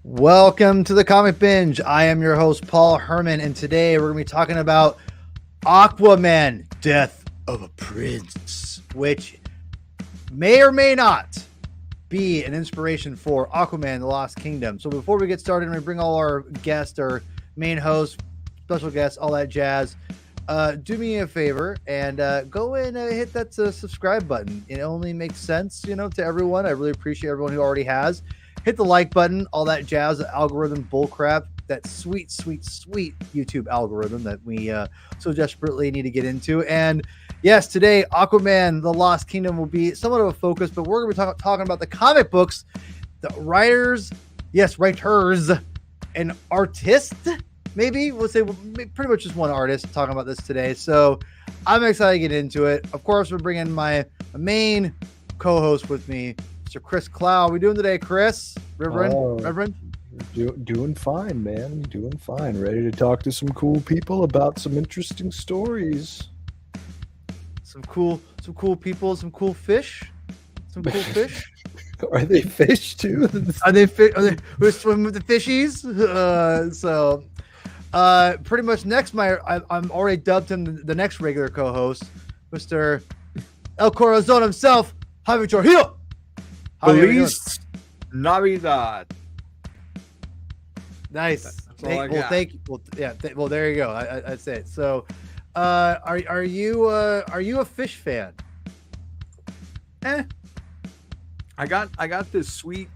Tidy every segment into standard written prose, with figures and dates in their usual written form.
Welcome to the Comic Binge. I am your host, Paul Herman, and today we're going to be talking about Aquaman, Death of a Prince, which may or may not be an inspiration for Aquaman The Lost Kingdom. So before we get started, we bring all our guests, our main hosts, special guests, all that jazz. Do me a favor and go and hit that subscribe button. It only makes sense, to everyone. I really appreciate everyone who already has. Hit the like button, all that jazz, the algorithm bullcrap, that sweet, sweet, sweet YouTube algorithm that we so desperately need to get into. And yes, today, Aquaman The Lost Kingdom will be somewhat of a focus, but we're going to be talking about the comic books, the writers, and artists, maybe. We'll say pretty much just one artist talking about this today. So I'm excited to get into it. Of course, we're bringing my main co-host with me, Mr. Chris Clow. How we doing today, Chris? Reverend? Doing fine, man. Doing fine. Ready to talk to some cool people about some interesting stories. Some cool people, some cool fish. Are they fish too? Are they we swim with the fishies? Pretty much next, I'm already dubbed him the next regular co-host, Mr. El Corazon himself, Javi Trujillo. Feliz Navidad. Nice. Thank you. Well, there you go. I'd say it. So, are you a fish fan? I got this sweet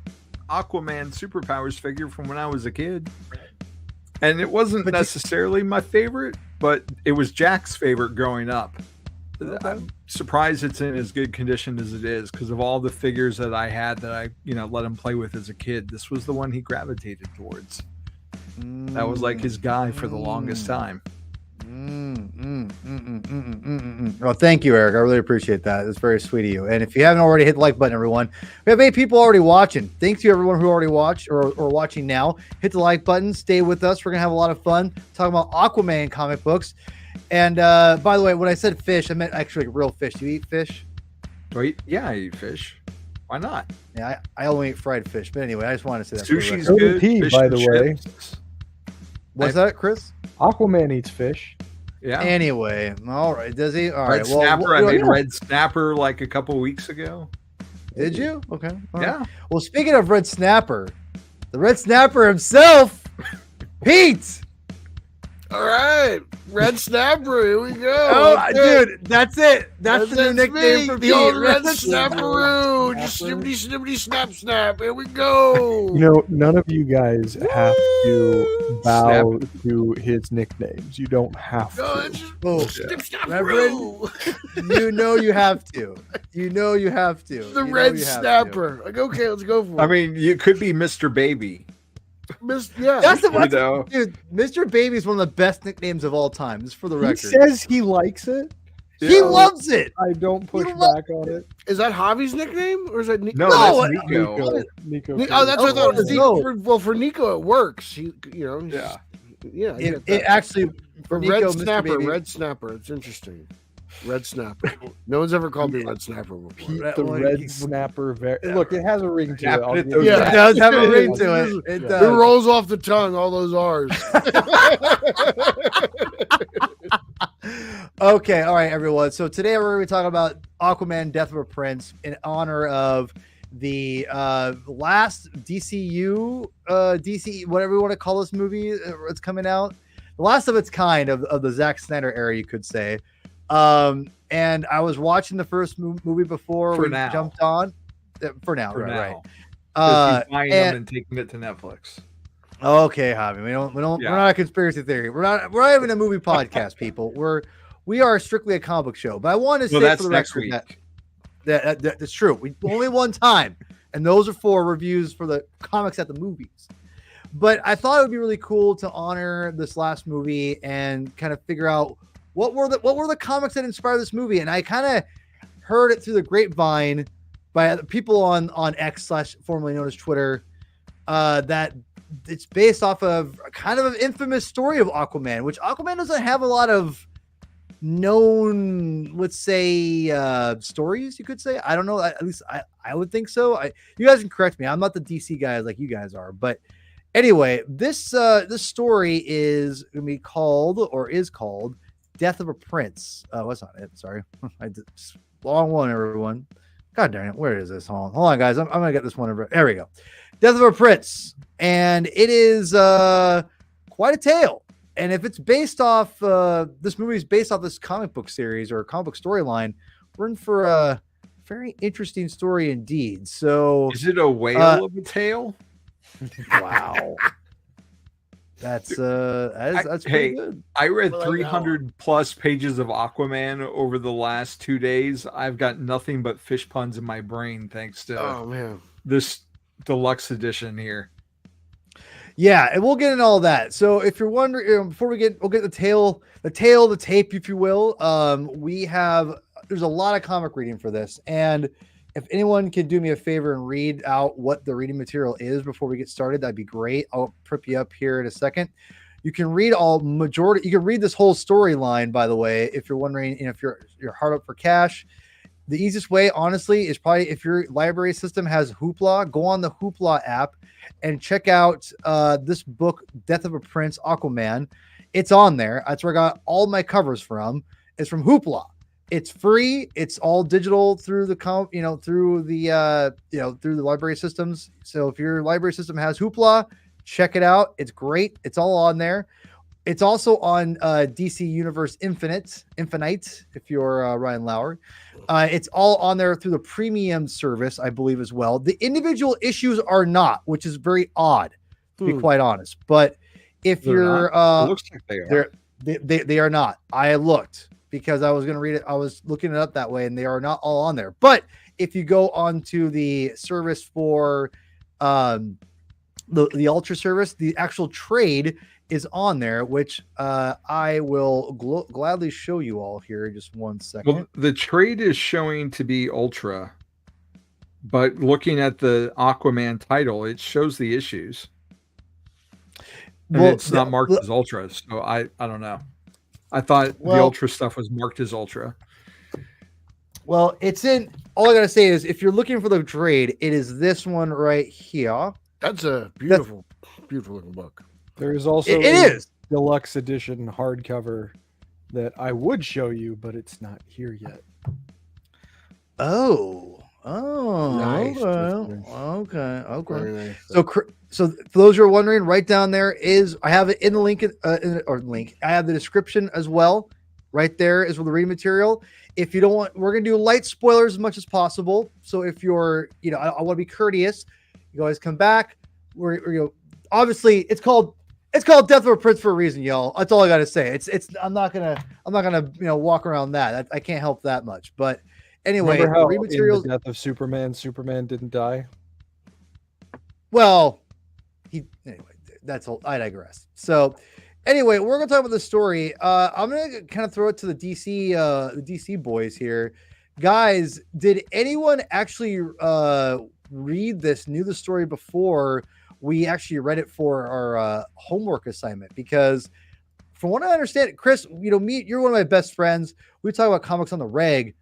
Aquaman superpowers figure from when I was a kid, and it wasn't necessarily my favorite, but it was Jack's favorite growing up. Okay. I'm surprised it's in as good condition as it is because of all the figures that I had that I let him play with as a kid. This was the one he gravitated towards. That was like his guy for the longest time. Well, thank you, Eric. I really appreciate that. It's very sweet of you. And if you haven't already, hit the like button, everyone. We have 8 people already watching. Thanks to everyone who already watched or watching now. Hit the like button. Stay with us. We're gonna have a lot of fun talking about Aquaman comic books. And by the way, when I said fish, I meant actually real fish. Do you eat fish? Wait, yeah, I eat fish. Why not? Yeah, I only eat fried fish. But anyway, I just wanted to say that. Sushi's good. Fish by the way. What's that, Chris? Aquaman eats fish. Yeah. Anyway, all right. Does he? All right. Snapper. I made red snapper like a couple weeks ago. Did you? Okay. All yeah. Right. Well, speaking of red snapper, the red snapper himself, Pete. All right, Red Snapper, here we go. Oh, dude, that's it. That's the new nickname for the old Red Snapper. Snapperoo. Just snippity, snap. Here we go. None of you guys have to bow to his nicknames. You don't have to. Reverend, you have to. You have to. The Red Snapper. Like, okay, let's go for it. I mean, you could be Mr. Baby. Yeah, that's dude. Mr. Baby is one of the best nicknames of all time. Just for the record, he says he likes it. He loves it. I don't push back on it. Is that Javi's nickname or is that Nico? No, that's Nico. Nico. Oh, that's what I thought. For Nico, it works. Yeah. It actually for Red Snapper. Red Snapper. It's interesting. Red Snapper. No one's ever called me Red Snapper before. Pete the Red Snapper. Look, it has a ring to it. It does have a ring to it. It rolls off the tongue, all those R's. Okay, all right, everyone. So today we're going to be talking about Aquaman, Death of a Prince in honor of the last DC, whatever you want to call this movie that's coming out. The last of its kind of the Zack Snyder era, you could say. And I was watching the first movie before we jumped on. For now. Right. Buying them and taking it to Netflix. Okay, Javi. We're not a conspiracy theory. We're not having a movie podcast, people. We are strictly a comic book show. But I want to say for the record that's true. We only one time, and those are for reviews for the comics at the movies. But I thought it would be really cool to honor this last movie and kind of figure out what were the comics that inspired this movie. And I kind of heard it through the grapevine by people on X / formerly known as Twitter, that it's based off of kind of an infamous story of Aquaman, which Aquaman doesn't have a lot of known, let's say, stories, you could say. I don't know. At least I would think so. You guys can correct me. I'm not the DC guy like you guys are, but Anyway, this story is gonna be called Death of a Prince. What's not it? Sorry. I did long one, everyone. God darn it. Where is this? Hold on, guys. I'm gonna get this one over. There we go. Death of a Prince. And it is quite a tale. And if it's based off this movie is based off this comic book series or comic book storyline, we're in for a very interesting story indeed. So Is it a whale of a tale? wow. That's pretty good. I read 300 plus pages of Aquaman over the last 2 days. I've got nothing but fish puns in my brain thanks to this deluxe edition here. Yeah, and we'll get into all that. So if you're wondering, we'll get the tape, if you will. There's a lot of comic reading for this, and if anyone can do me a favor and read out what the reading material is before we get started, that'd be great. I'll prep you up here in a second. You can read you can read this whole storyline, by the way, if you're wondering, if you're hard up for cash. The easiest way, honestly, is probably if your library system has Hoopla, go on the Hoopla app and check out this book, Death of a Prince, Aquaman. It's on there. That's where I got all my covers from. It's from Hoopla. It's free. It's all digital through the through the library systems. So if your library system has Hoopla, check it out. It's great. It's all on there. It's also on DC Universe Infinite, if you're Ryan Lauer. It's all on there through the premium service, I believe, as well. The individual issues are not, which is very odd, to be quite honest. But if you're, it looks like they are. They are not. I looked because I was going to read it. I was looking it up that way, and they are not all on there. But if you go onto the service for the Ultra service, the actual trade is on there, which I will gladly show you all here in just 1 second. Well, the trade is showing to be Ultra, but looking at the Aquaman title, it shows the issues. And it's not marked as Ultra, so I don't know. I thought the Ultra stuff was marked as Ultra. Well, it's in. All I gotta say is, if you're looking for the trade, it is this one right here. That's a beautiful looking book. There is also it is deluxe edition hardcover that I would show you, but it's not here yet. Oh, nice. Okay. Very nice. So for those who are wondering, right down there I have it in the link I have the description as well. Right there is with the reading material. If you don't want, we're gonna do light spoilers as much as possible. So if you're, I want to be courteous. You guys come back. Obviously it's called Death of a Prince for a reason, y'all. That's all I gotta say. I'm not gonna walk around that. I can't help that much. But anyway, remember how read materials. In the Death of Superman didn't die? Well, that's all. I digress. So anyway, we're gonna talk about the story. I'm gonna kind of throw it to the DC boys here. Guys, did anyone actually read this, knew the story before we actually read it for our homework assignment? Because from what I understand, Chris, you're one of my best friends. We talk about comics on the reg.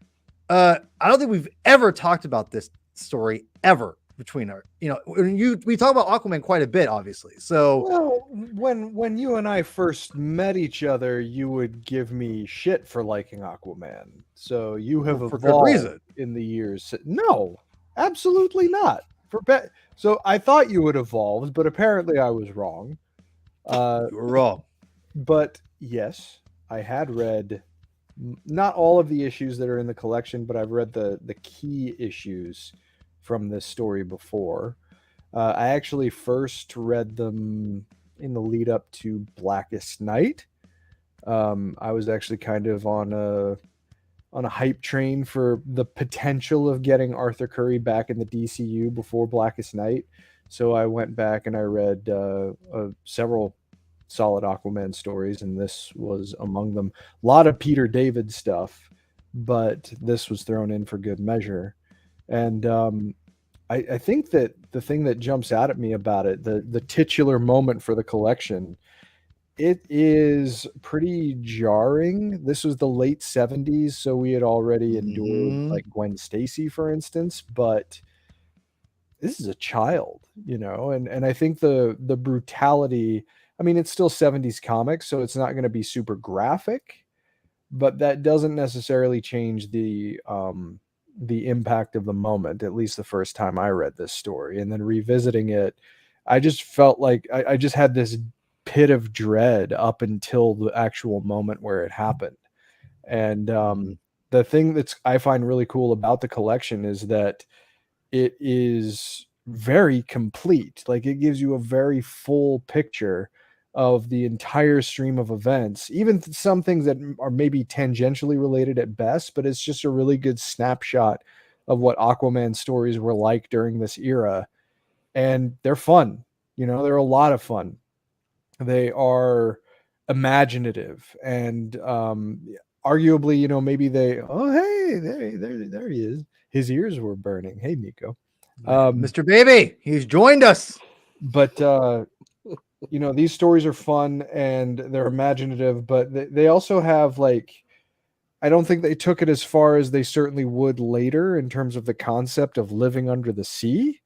I don't think we've ever talked about this story ever between our, we talk about Aquaman quite a bit, obviously. So when you and I first met each other, you would give me shit for liking Aquaman. So you have for evolved good reason in the years. No, absolutely not. So I thought you would evolve, but apparently I was wrong. You were wrong. But yes, I had read not all of the issues that are in the collection, but I've read the key issues from this story before. I actually first read them in the lead up to Blackest Night. I was actually kind of on a hype train for the potential of getting Arthur Curry back in the DCU before Blackest Night. So I went back and I read several solid Aquaman stories, and this was among them. A lot of Peter David stuff, but this was thrown in for good measure. And I think that the thing that jumps out at me about it, the titular moment for the collection, it is pretty jarring. This was the late 70s, so we had already endured like Gwen Stacy, for instance, but this is a child, and I think the brutality, I mean, it's still 70s comics, so it's not going to be super graphic, but that doesn't necessarily change the impact of the moment, at least the first time I read this story. And then revisiting it, I just felt like I just had this pit of dread up until the actual moment where it happened. And the thing that's I find really cool about the collection is that it is very complete. Like, it gives you a very full picture of the entire stream of events, even some things that are maybe tangentially related at best, but it's just a really good snapshot of what Aquaman stories were like during this era. And they're fun. They're a lot of fun. They are imaginative and arguably, maybe hey, there he is. His ears were burning. Hey, Nico. Mr. Baby, he's joined us. But these stories are fun and they're imaginative, but they also have, like, I don't think they took it as far as they certainly would later in terms of the concept of living under the sea,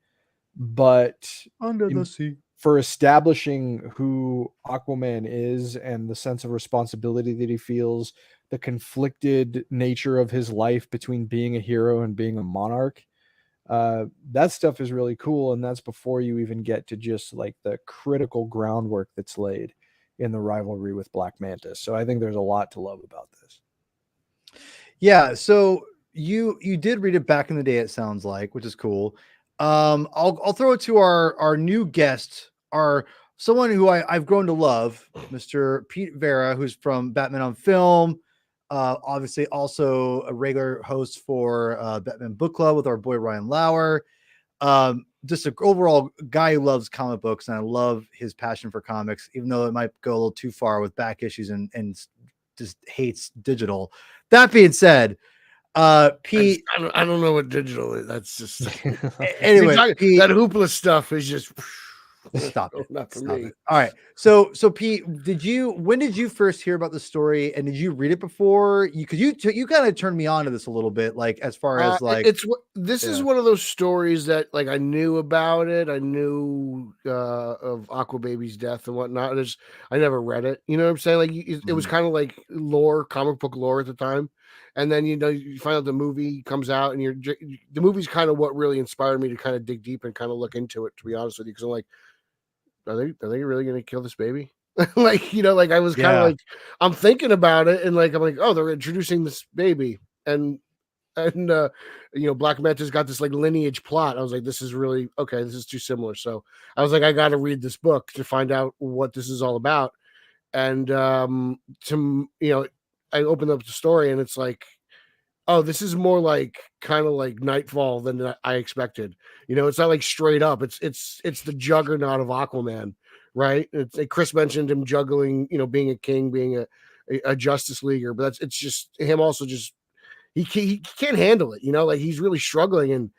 but Under the sea. For establishing who Aquaman is and the sense of responsibility that he feels, the conflicted nature of his life between being a hero and being a monarch, that stuff is really cool. And that's before you even get to just like the critical groundwork that's laid in the rivalry with Black Mantis. So I think there's a lot to love about this. Yeah. So you did read it back in the day, it sounds like, which is cool. I'll throw it to our new guest, someone who I've grown to love, Mr. Pete Vera, who's from Batman on Film. Obviously also a regular host for Batman Book Club with our boy Ryan Lauer. Just an overall guy who loves comic books, and I love his passion for comics, even though it might go a little too far with back issues and just hates digital. That being said, Pete, I don't know what digital is. That's just anyway. Pete, that hoopla stuff is just stop it. Not for Stop me. it. All right. So Pete, when did you first hear about the story, and did you read it before? You kind of turned me on to this a little bit, like as far as like this is one of those stories that like I knew about it. I knew of Aquababy's death and whatnot. I never read it. You know what I'm saying? Like it was kind of like lore, comic book lore at the time. And then you find out the movie comes out, and the movie's kind of what really inspired me to kind of dig deep and kind of look into it. To be honest with you, because I'm like, are they really going to kill this baby? Like, like I was kind of like, I'm thinking about it, and like I'm like, oh, they're introducing this baby, and Black Manta's got this like lineage plot. I was like, this is really okay. This is too similar. So I was like, I got to read this book to find out what this is all about. And I opened up the story, and it's like, oh, this is more like kind of like Nightfall than I expected. It's not like straight up. It's the juggernaut of Aquaman, right? Chris mentioned him juggling, being a king, being a Justice Leaguer, but it's just him also just he can't handle it. Like he's really struggling. And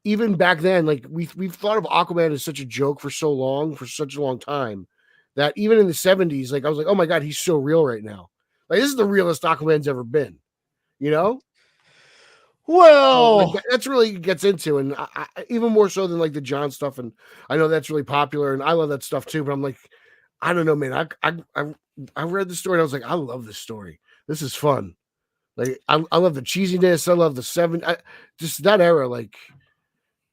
even back then, like we've thought of Aquaman as such a joke for such a long time, that even in the 70s, like I was like, oh my God, he's so real right now. Like this is the realest Aquaman's ever been. Well, that's really gets into, and I even more so than like the John stuff, and I know that's really popular, and I love that stuff too. But I'm like, I don't know, man. I read the story, and I was like, I love this story. This is fun. Like I love the cheesiness. I love the just that era, like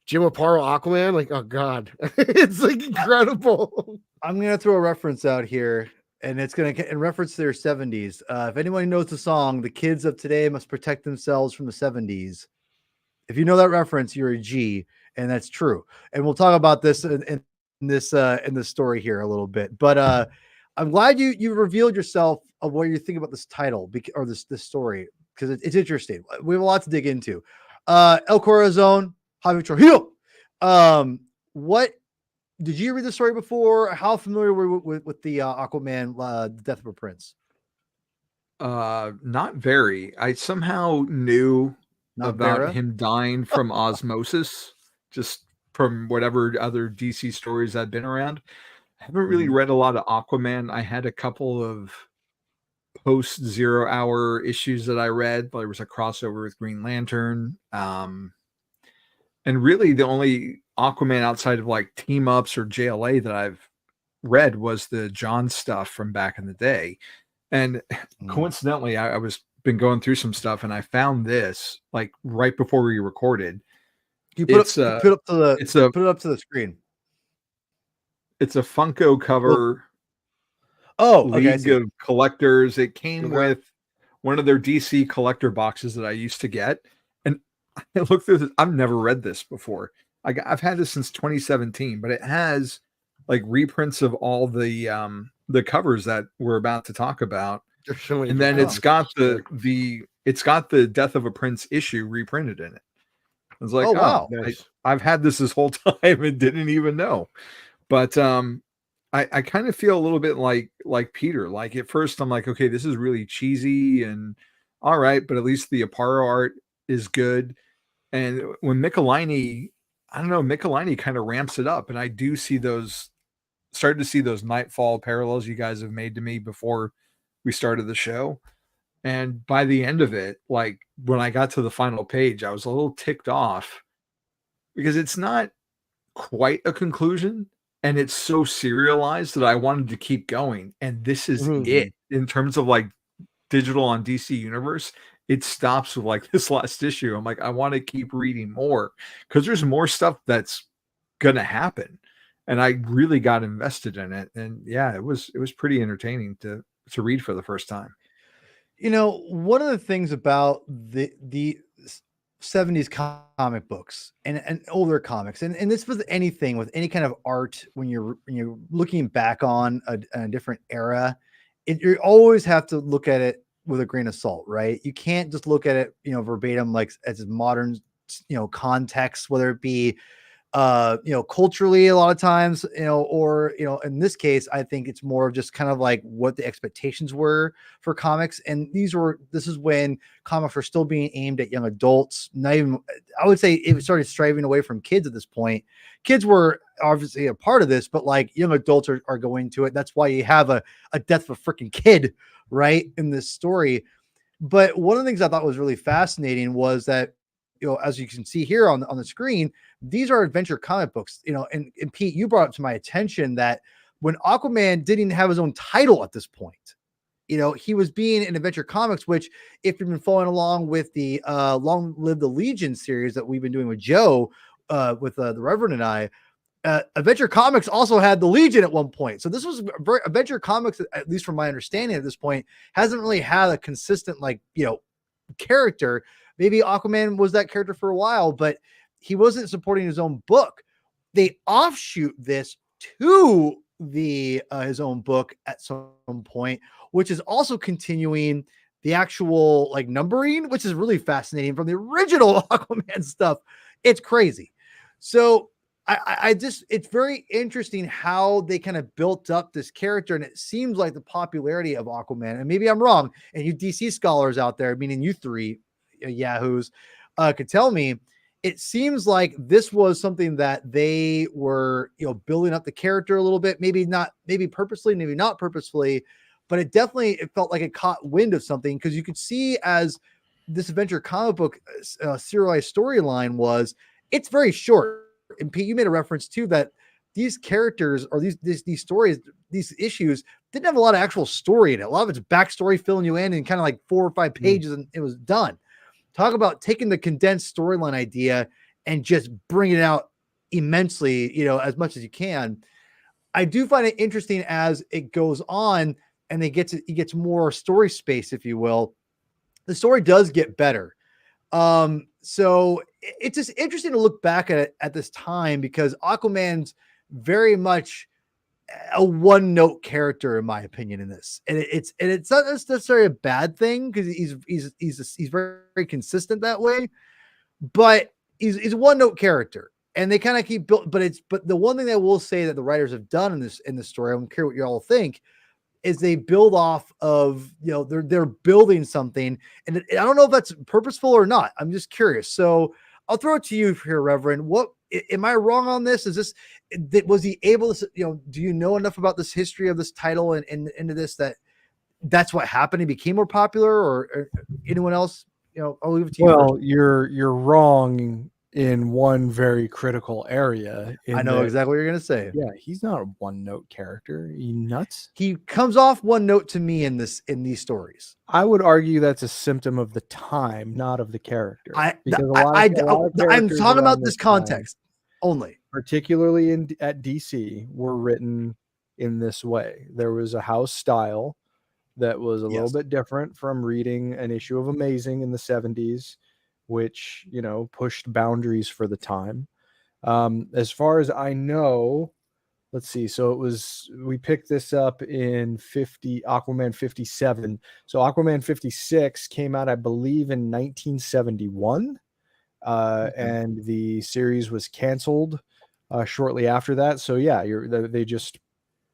Jim Aparo Aquaman. Like, oh God, it's like incredible. I'm gonna throw a reference out here, and it's going to in reference to their 70s. If anyone knows the song, "The Kids of Today Must Protect Themselves from the 70s." If you know that reference, you're a G, and that's true. And we'll talk about this in this story here a little bit. But I'm glad you revealed yourself of what you're thinking about this title or this story, because it's interesting. We have a lot to dig into. El Corazon, Javi Trujillo. What did you read the story before? How familiar were you with the Aquaman, the Death of a Prince? Not very. I somehow knew about him dying from osmosis, just from whatever other DC stories I've been around. I haven't really read a lot of Aquaman. I had a couple of post 0 hour issues that I read. There was a crossover with Green Lantern. And And really the only Aquaman outside of like team ups or JLA that I've read was the John stuff from back in the day. And coincidentally, I was been going through some stuff and I found this like right before we recorded. You It's put it up to the it's a put it up to the screen. it's a Funko cover Oh, okay, I League see. of Collectors. It came Okay. with one of their DC collector boxes that I used to get. And I looked through this. I've never read this before. I've had this since 2017, but it has like reprints of all the covers that we're about to talk about. There's so many And then good it's got covers. it's got the Death of a Prince issue reprinted in it. I was like, Oh, oh, wow. Nice. I've had this whole time and didn't even know. But I kind of feel a little bit like Peter. Like at first I'm like, okay, this is really cheesy and all right, but at least the Aparo art is good. And when Michelini, I don't know, Michelini kind of ramps it up, and I do see started to see those Nightfall parallels you guys have made to me before we started the show. And by the end of it, like when I got to the final page, I was a little ticked off because it's not quite a conclusion and it's so serialized that I wanted to keep going. And this is it in terms of like digital on DC Universe. It stops with like this last issue. I'm like, I want to keep reading more because there's more stuff that's gonna happen. And I really got invested in it. And yeah, it was pretty entertaining to read for the first time. You know, one of the things about the 70s comic books and older comics, and this was anything with any kind of art when you're looking back on a different era, you always have to look at it with a grain of salt, right? You can't just look at it, verbatim, like as modern, context, whether it be culturally a lot of times, or, in this case, I think it's more of just kind of like what the expectations were for comics. And this is when comics were still being aimed at young adults. Not even, I would say it started striving away from kids at this point. Kids were obviously a part of this, but like young adults are going to it. That's why you have a death of a freaking kid, right, in this story. But one of the things I thought was really fascinating was that, as you can see here on the screen, these are adventure comic books, and Pete, you brought up to my attention that when Aquaman didn't have his own title at this point, he was being in adventure comics, which if you've been following along with the Long Live the Legion series that we've been doing with Joe, with the Reverend and I, Adventure Comics also had the Legion at one point. So this was very Adventure Comics, at least from my understanding at this point, hasn't really had a consistent, character. Maybe Aquaman was that character for a while, but he wasn't supporting his own book. They offshoot this to the his own book at some point, which is also continuing the actual numbering, which is really fascinating from the original Aquaman stuff. It's crazy. So I just, it's very interesting how they kind of built up this character. And it seems like the popularity of Aquaman, and maybe I'm wrong, and you DC scholars out there, meaning you three yahoos, could tell me, it seems like this was something that they were, building up the character a little bit, maybe purposely, maybe not purposefully, but it felt like it caught wind of something, because you could see as this adventure comic book serialized storyline it's very short. And Pete, you made a reference too that these characters or these stories, these issues didn't have a lot of actual story in it. A lot of it's backstory filling you in kind of like 4 or 5 pages, and it was done. Talk about taking the condensed storyline idea and just bringing it out immensely, as much as you can. I do find it interesting as it goes on and it gets more story space, if you will. The story does get better. So it's just interesting to look back at it at this time, because Aquaman's very much a one-note character, in my opinion, in this, and it's not necessarily a bad thing, because he's very, very consistent that way, but he's a one-note character, and they kind of keep built. But the one thing that I will say that the writers have done in this story, I don't care what you all think, is they build off of, they're building something, and I don't know if that's purposeful or not. I'm just curious. So I'll throw it to you here, Reverend. What am I wrong on this? Was he able to, do you know enough about this history of this title and into this that's what happened? He became more popular, or anyone else? I'll leave it to you. Well, you're wrong in one very critical area. I know exactly what you're gonna say. Yeah, he's not a one-note character. Are you nuts? He comes off one note to me in these stories. I would argue that's a symptom of the time, not of the character. I'm characters talking about around this time, context only. particularly at DC, were written in this way. There was a house style that was a little bit different from reading an issue of Amazing in the 70s, which, you know, pushed boundaries for the time. As far as I know, let's see. So we picked this up in Aquaman 57. So Aquaman 56 came out, I believe, in 1971. And the series was canceled shortly after that. So yeah, they just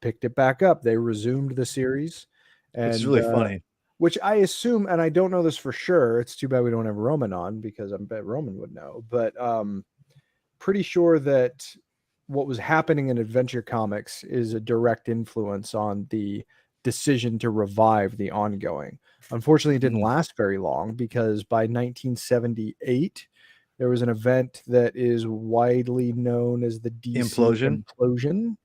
picked it back up. They resumed the series. And it's really funny. Which I assume, and I don't know this for sure. It's too bad we don't have Roman on, because I bet Roman would know. But pretty sure that what was happening in Adventure Comics is a direct influence on the decision to revive the ongoing. Unfortunately, it didn't last very long, because by 1978, there was an event that is widely known as the DC Implosion,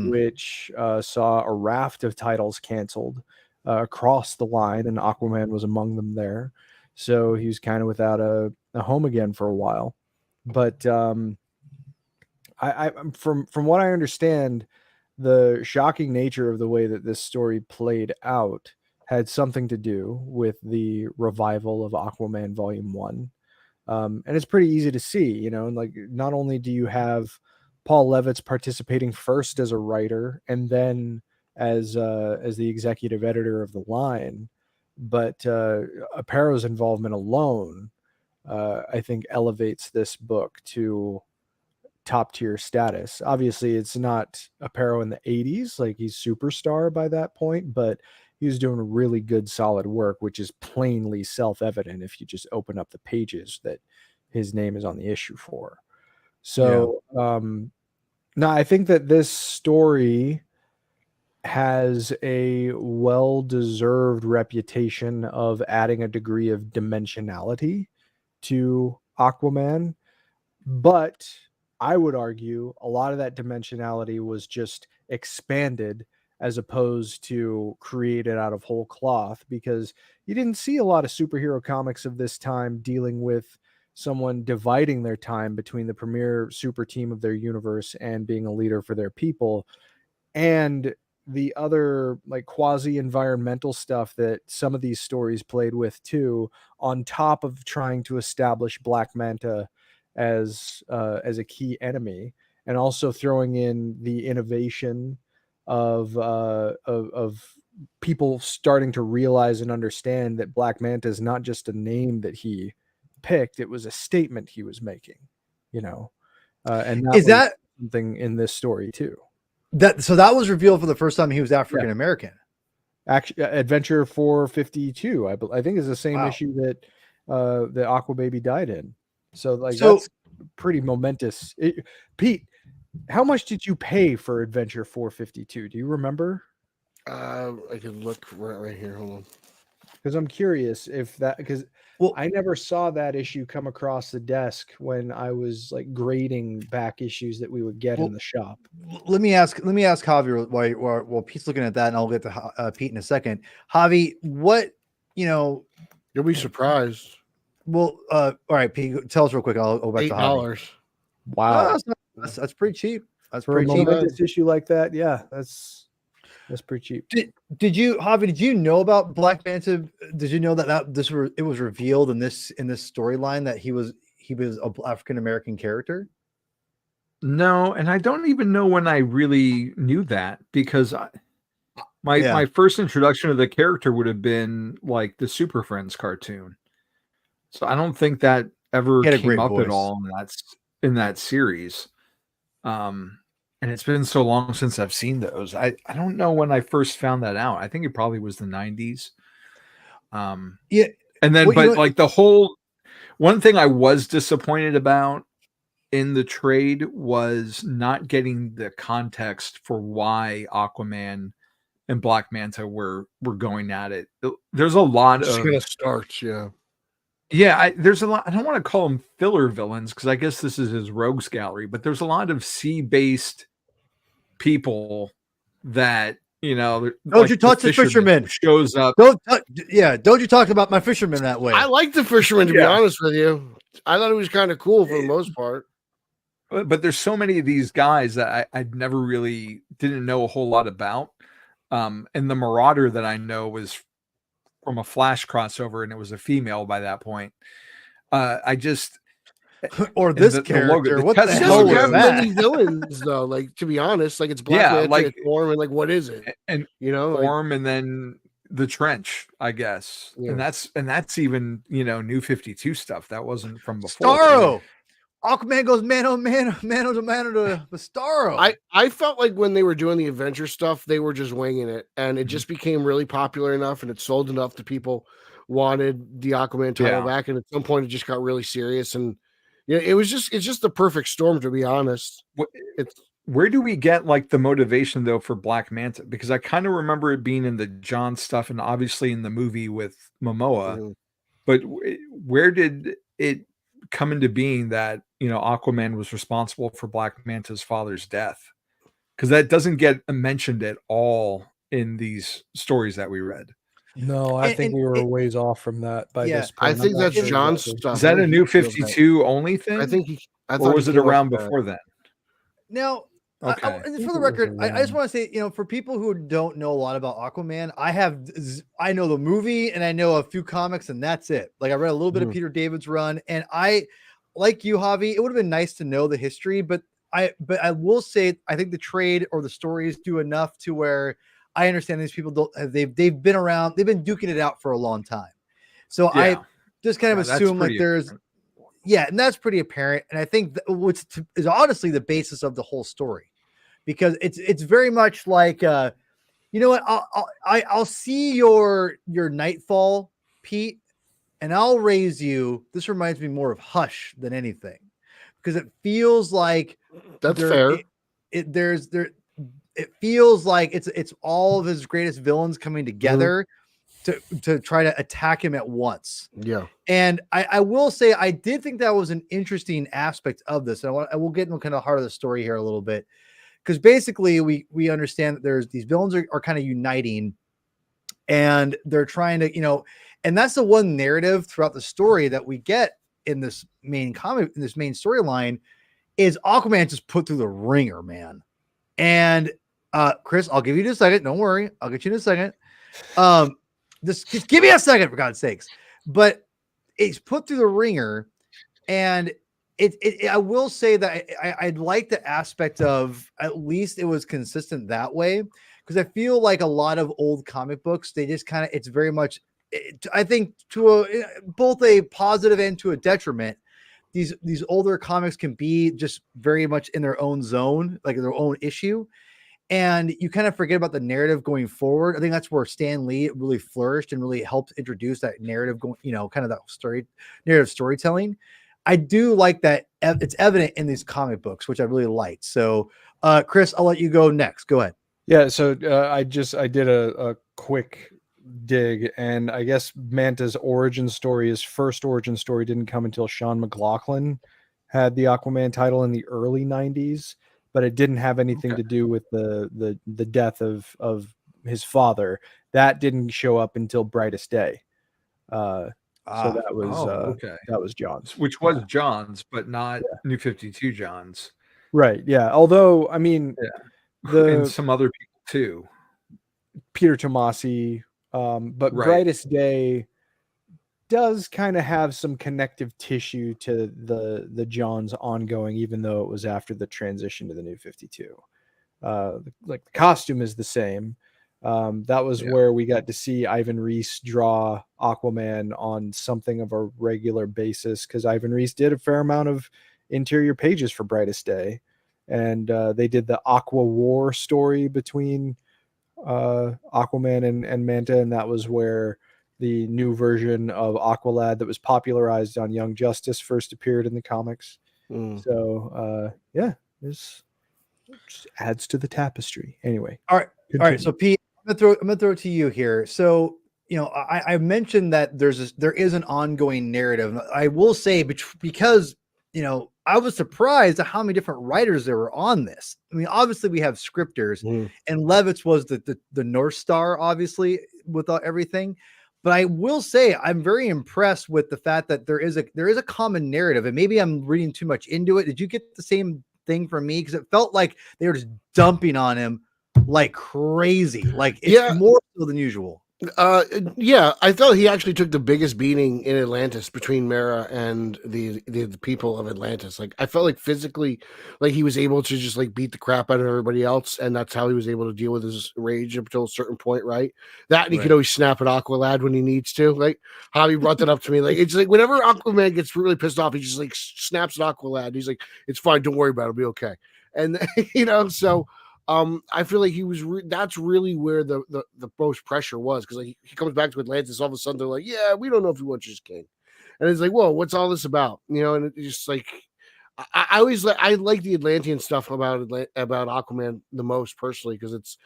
which saw a raft of titles canceled across the line, and Aquaman was among them there. So he was kind of without a home again for a while. But I from what I understand, the shocking nature of the way that this story played out had something to do with the revival of Aquaman Volume 1. And it's pretty easy to see, you know, like, not only do you have Paul Levitz participating first as a writer and then as the executive editor of the line, but Apparo's involvement alone, I think, elevates this book to top tier status. Obviously, it's not Aparo in the 80s, like he's superstar by that point, but he was doing really good, solid work, which is plainly self-evident if you just open up the pages that his name is on the issue for. So, now I think that this story has a well-deserved reputation of adding a degree of dimensionality to Aquaman, but I would argue a lot of that dimensionality was just expanded as opposed to created out of whole cloth, because you didn't see a lot of superhero comics of this time dealing with someone dividing their time between the premier super team of their universe and being a leader for their people, and the other, like, quasi environmental stuff that some of these stories played with too, on top of trying to establish Black Manta as a key enemy, and also throwing in the innovation of people starting to realize and understand that Black Manta is not just a name that he picked; it was a statement he was making, you know. And that something in this story too. That was revealed for the first time he was African American. Actually, Adventure 452, I think, is the same issue that the Aqua Baby died in. So that's pretty momentous. Pete, how much did you pay for Adventure 452? Do you remember? I can look right here. Hold on. Because I'm curious because I never saw that issue come across the desk when I was like grading back issues that we would get in the shop. Let me ask Javi while Pete's looking at that, and I'll get to Pete in a second. Javi, what, you'll be surprised. Well, all right, Pete, tell us real quick. I'll go back to $8. Wow, that's pretty cheap. That's for pretty a cheap. momentous issue like that. Yeah, that's pretty cheap. Did you, Javi? Did you know about Black Manta? Did you know that it was revealed in this storyline that he was an African American character? No, and I don't even know when I really knew that, because my first introduction to the character would have been like the Super Friends cartoon. So I don't think that ever came up at all in that series. And it's been so long since I've seen those. I don't know when I first found that out. I think it probably was the 90s. And then, like the whole one thing I was disappointed about in the trade was not getting the context for why Aquaman and Black Manta were going at it. There's a lot of gonna start, Yeah, there's a lot. I don't want to call them filler villains because I guess this is his rogues gallery, but there's a lot of sea-based people that Don't you like the touch the fisherman. shows up. Don't you talk about my fisherman that way. I like the fisherman, to be Yeah. honest with you. I thought he was kind of cool for the most part. But there's so many of these guys that I'd never really didn't know a whole lot about. And the Marauder that I know was from a Flash crossover, and it was a female by that point. I just or and this the character. logo, What the the He test hell doesn't was have logo, that? many villains though. Like, to be honest, like it's Black Yeah, Manta, like- it's Orm, and like what is it? and You know, like, Orm, and then the Trench, I guess. Yeah. And that's even New 52 stuff that wasn't from before. Starro. Aquaman goes mano to mano to Starro. I felt like when they were doing the adventure stuff, they were just winging it, and it just became really popular enough, and it sold enough that people wanted the Aquaman title Yeah. back. And at some point, it just got really serious, and it's just the perfect storm, to be honest. Where do we get like the motivation though for Black Manta? Because I kind of remember it being in the John stuff and obviously in the movie with Momoa. Mhm. But where did it come into being that Aquaman was responsible for Black Manta's father's death? Because that doesn't get mentioned at all in these stories that we read. No, I think we were and- ways off from that by Yeah, this I point. think I'm not that's sure John's exactly. stuff. Is that I a think New he feels that. 52 only thing? I think he. I or thought was he it came up around with that. before then? Now, Okay. and for the record, I just want to say, for people who don't know a lot about Aquaman, I know the movie and I know a few comics, and that's it. Like I read a little bit of Mhm. Peter David's run, and I, like you, Javi, it would have been nice to know the history, but I will say I think the trade or the stories do enough to where I understand these people don't. They've been around, they've been duking it out for a long time, so I Yeah. just kind of Yeah, that's assume like pretty there's. apparent. Yeah, and that's pretty apparent. And I think what's is honestly the basis of the whole story, because it's very much like you know what, I'll see your Nightfall, Pete, and I'll raise you. This reminds me more of Hush than anything, because it feels like That's fair. It feels like it's all of his greatest villains coming together to try to attack him at once. Yeah. And I will say I did think that was an interesting aspect of this. I will get into kind of the heart of the story here a little bit, because basically we understand that there's these villains are kind of uniting, and they're trying to, and that's the one narrative throughout the story that we get in this main comic, in this main storyline, is Aquaman just put through the ringer, man. And Chris, I'll give you just a second. Don't worry, I'll get you in a second. Just give me a second, for God's sakes. But it's put through the ringer, and I will say that I'd like the aspect of at least it was consistent that way, because I feel like a lot of old comic books, they just kind of, it's very much, I think, to both a positive and to a detriment. These older comics can be just very much in their own zone, like their own issue, and you kind of forget about the narrative going forward. I think that's where Stan Lee really flourished and really helped introduce that narrative going, kind of that narrative storytelling. I do like that it's evident in these comic books, which I really liked. So, Chris, I'll let you go next. Go ahead. Yeah, so I did a quick dig, and I guess Manta's origin story, his first origin story, didn't come until Sean McLaughlin had the Aquaman title in the early 90s, but it didn't have anything to do with the death of his father. That didn't show up until Brightest Day. So that was John's, which was John's, but not New 52 John's. Right. Yeah. Although, I mean, and some other people too. Peter Tomasi, but Right. Brightest Day does kind of have some connective tissue to the John's ongoing, even though it was after the transition to the New 52. Like the costume is the same. That was where we got to see Ivan Reis draw Aquaman on something of a regular basis, because Ivan Reis did a fair amount of interior pages for Brightest Day, and they did the Aqua War story between Aquaman and Manta, and that was where the new version of Aqualad that was popularized on Young Justice first appeared in the comics. So this just adds to the tapestry. Anyway, all right. continue. So Pete, I'm gonna throw it to you here. So I mentioned that there is an ongoing narrative. I will say because I was surprised at how many different writers there were on this. I mean, obviously we have scripters, and Levitz was the North Star, obviously, with everything. But I will say I'm very impressed with the fact that there is a common narrative, and maybe I'm reading too much into it. Did you get the same thing from me? Because it felt like they were just dumping on him like crazy, like it's more so than usual. Yeah, I thought he actually took the biggest beating in Atlantis between Mara and the people of Atlantis. Like, I felt like physically, like he was able to just like beat the crap out of everybody else, and that's how he was able to deal with his rage up until a certain point, right? That, and he could always snap at Aqualad when he needs to. Like, Javi brought that up to me. Like, it's like whenever Aquaman gets really pissed off, he just like snaps at Aqualad. He's like, "It's fine, don't worry about it, it'll be okay." And so. I feel like he was. That's really where the most pressure was, because like he comes back to Atlantis, all of a sudden they're like, "Yeah, we don't know if we want you as king," and it's like, "Whoa, what's all this about?" And it's just like, I always like the Atlantean stuff about Aquaman the most personally, because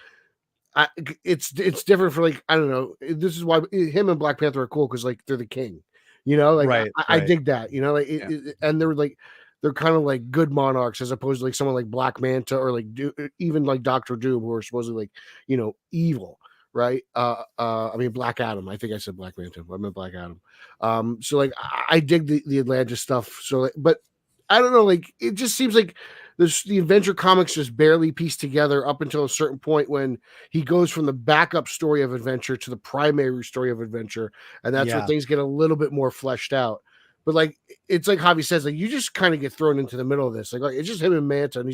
it's different for, like, I don't know. This is why him and Black Panther are cool, because like they're the king, like Right, I dig that, and they're like. They're kind of like good monarchs, as opposed to like someone like Black Manta or like even like Doctor Doom, who are supposedly like evil, right? I mean Black Adam. I think I said Black Manta, but I meant Black Adam. So like I dig the Atlantis stuff. So, but I don't know, like it just seems like the Adventure comics just barely pieced together up until a certain point when he goes from the backup story of Adventure to the primary story of Adventure, and that's where things get a little bit more fleshed out. But like it's like Javi says, like you just kind of get thrown into the middle of this. Like it's just him and Manta, and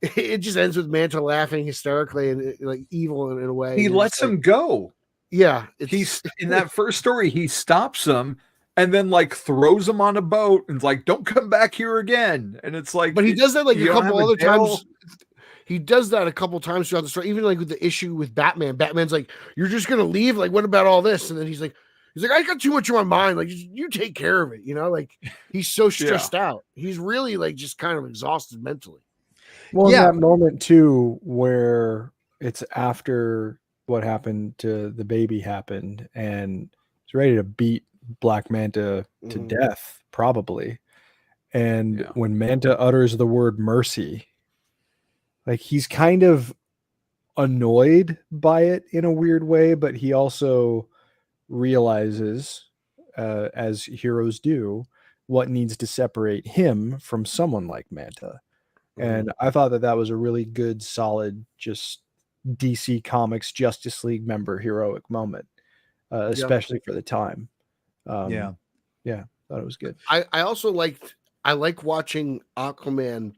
it just ends with Manta laughing hysterically and like evil in a way. He lets him go. Yeah, he's in that first story. He stops him and then like throws him on a boat and like, "Don't come back here again." And it's like, but he does that like a couple other times. He does that a couple times throughout the story. Even like with the issue with Batman. Batman's like, "You're just gonna leave? Like, what about all this?" And then he's like, "I got too much on my mind. Like, you take care of it." Like he's so stressed out. He's really like just kind of exhausted mentally. Well, in that moment too, where it's after what happened to the baby happened, and he's ready to beat Black Manta to death, probably. And when Manta utters the word mercy, like he's kind of annoyed by it in a weird way, but he also realizes, as heroes do, what needs to separate him from someone like Manta. And I thought that was a really good, solid, just DC Comics Justice League member heroic moment, especially for the time. Thought it was good. I also like watching Aquaman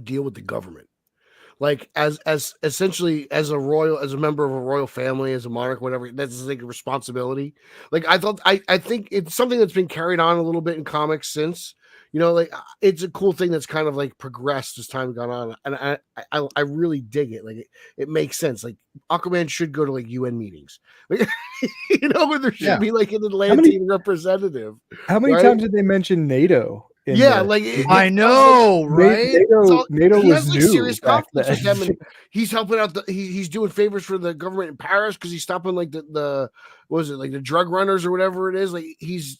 deal with the government. Like as essentially as a member of a royal family, as a monarch, whatever, that's like a responsibility. Like I think it's something that's been carried on a little bit in comics since, like it's a cool thing that's kind of like progressed as time gone on. And I really dig it. Like it makes sense. Like Aquaman should go to like UN meetings, like, where there should be like an Atlantean representative. How many times did they mention NATO? I know, right? NATO was like new serious conflicts with them, and then. he's helping out. He's doing favors for the government in Paris because he's stopping like the what was it, like the drug runners or whatever it is. Like he's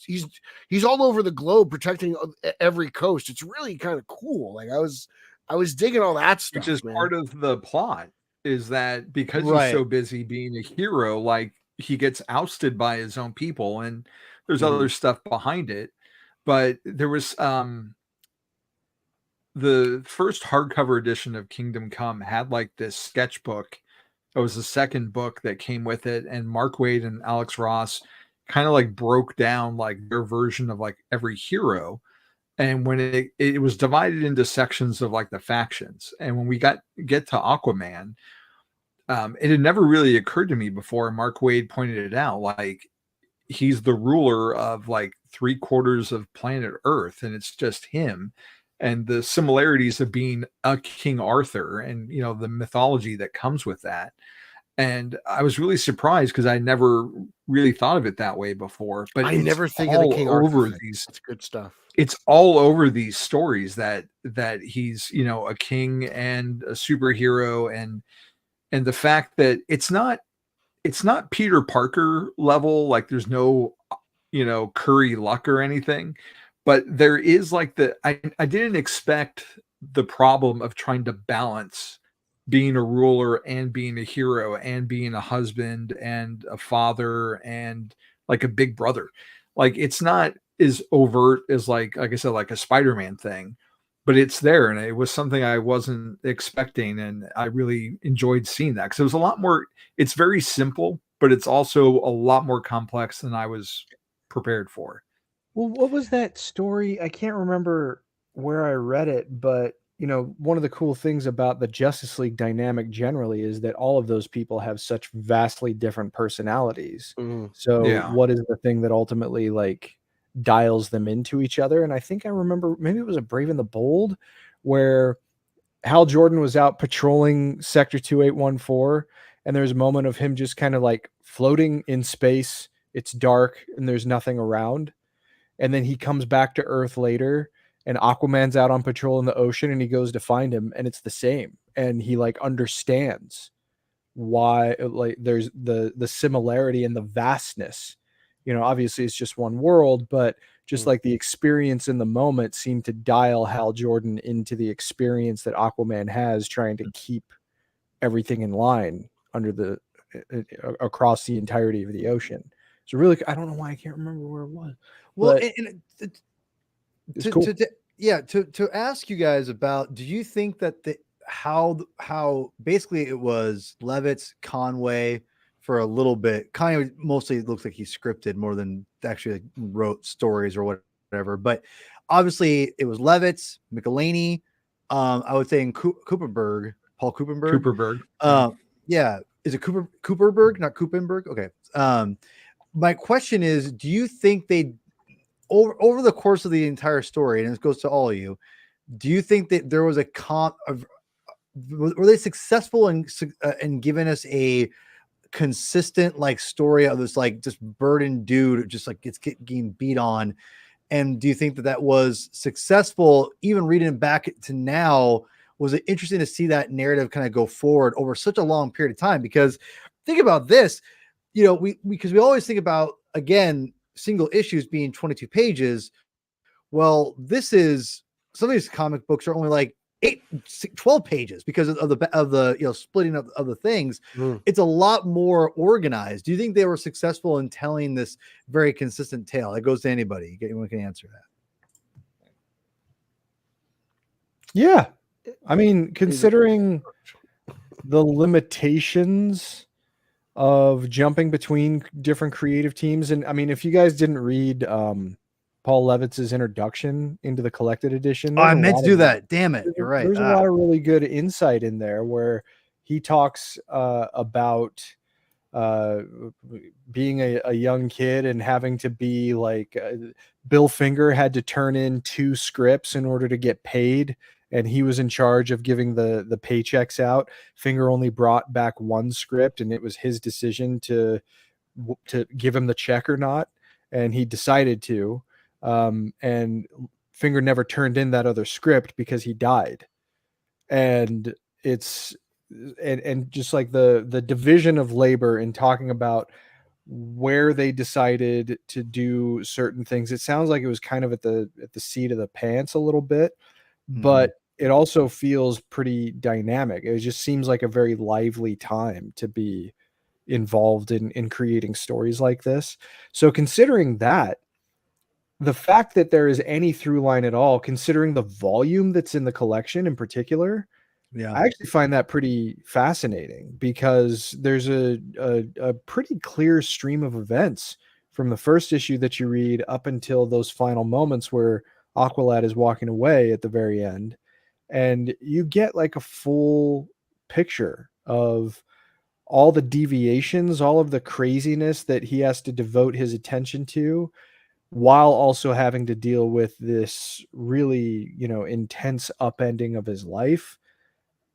all over the globe protecting every coast. It's really kind of cool. Like I was digging all that stuff, which is part of the plot. Is that because he's so busy being a hero, like he gets ousted by his own people, and there's other stuff behind it. But there was the first hardcover edition of Kingdom Come had like this sketchbook. It was the second book that came with it, and Mark Waid and Alex Ross kind of like broke down like their version of like every hero. And when it was divided into sections of like the factions, and when we get to Aquaman, it had never really occurred to me before. Mark Waid pointed it out, like he's the ruler of like 3/4 of planet Earth, and it's just him, and the similarities of being a King Arthur, and the mythology that comes with that. And I was really surprised because I never really thought of it that way before. But I never think of the King Arthur thing. It's good stuff. It's all over these stories that he's a king and a superhero, and the fact that it's not it's not Peter Parker level, like there's no, Curry luck or anything, but there is like I didn't expect the problem of trying to balance being a ruler and being a hero and being a husband and a father and like a big brother. Like it's not as overt as like I said, like a Spider-Man thing, but it's there, and it was something I wasn't expecting, and I really enjoyed seeing that because it was a lot more. It's very simple, but it's also a lot more complex than I was prepared for. Well, what was that story? I can't remember where I read it, but one of the cool things about the Justice League dynamic generally is that all of those people have such vastly different personalities. So Yeah. what is the thing that ultimately like dials them into each other? And I think I remember maybe it was a Brave and the Bold where Hal Jordan was out patrolling Sector 2814, and there's a moment of him just kind of like floating in space. It's dark and there's nothing around. And then he comes back to Earth later, and Aquaman's out on patrol in the ocean, and he goes to find him, and it's the same. And he like understands why like there's the similarity and the vastness. Obviously it's just one world, but just like the experience in the moment seemed to dial Hal Jordan into the experience that Aquaman has, trying to keep everything in line under the across the entirety of the ocean. So really, I don't know why I can't remember where it was. Well, But and it's cool. to ask you guys about, do you think that how basically it was Levitz, Conway for a little bit, kind of mostly looks like he scripted more than actually like wrote stories or whatever, but obviously it was Levitz, McElhaney, I would say in Cooperberg, Paul Cooperberg. Cooperberg. Yeah. Is it Cooperberg, not Cooperberg? Okay. My question is, do you think they over the course of the entire story, and this goes to all of you, do you think that there was were they successful in giving us a consistent like story of this like just burdened dude just like getting beat on? And do you think that was successful? Even reading it back to now, was it interesting to see that narrative kind of go forward over such a long period of time? Because think about this, because we always think about, again, single issues being 22 pages. Well, this is, some of these comic books are only like 12 pages because of the splitting of the things. It's a lot more organized. Do you think they were successful in telling this very consistent tale? That goes to anybody. Anyone can answer that. Yeah. I mean, considering the limitations of jumping between different creative teams, and I mean, if you guys didn't read Paul Levitz's introduction into the collected edition, I meent to do that. Damn it. You're right. There's a lot of really good insight in there where he talks about being a young kid and having to be like Bill Finger had to turn in 2 scripts in order to get paid, and he was in charge of giving the paychecks out. Finger only brought back 1 script, and it was his decision to give him the check or not, and he decided to. And Finger never turned in that other script because he died. And it's and just like the division of labor in talking about where they decided to do certain things, it sounds like it was kind of at the seat of the pants a little bit, but it also feels pretty dynamic. It just seems like a very lively time to be involved in creating stories like this. So considering that, the fact that there is any through line at all, considering the volume that's in the collection in particular, I actually find that pretty fascinating because there's a pretty clear stream of events from the first issue that you read up until those final moments where Aqualad is walking away at the very end. And you get like a full picture of all the deviations, all of the craziness that he has to devote his attention to, while also having to deal with this really, intense upending of his life.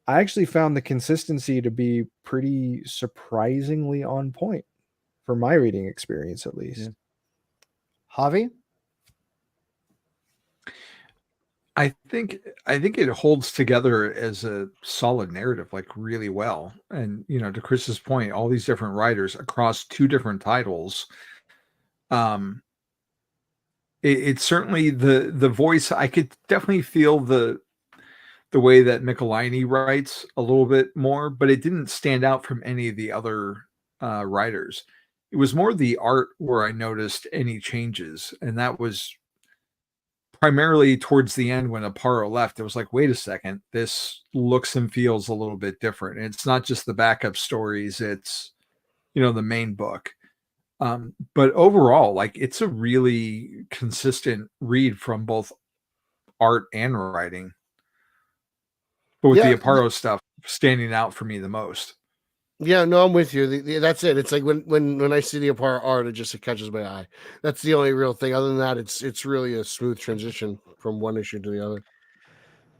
I actually found the consistency to be pretty surprisingly on point for my reading experience, at least. Javi? I think it holds together as a solid narrative, like really well. And to Chris's point, all these different writers across two different titles. It's certainly the voice. I could definitely feel the way that Michelini writes a little bit more, but it didn't stand out from any of the other writers. It was more the art where I noticed any changes, and that was primarily towards the end when Aparo left. It was like, wait a second, this looks and feels a little bit different. And it's not just the backup stories; it's the main book. But overall, like it's a really consistent read from both art and writing. But with the Aparo stuff standing out for me the most. Yeah, no, I'm with you. That's it. It's like when I see the Aparo art, it catches my eye. That's the only real thing. Other than that, it's really a smooth transition from one issue to the other.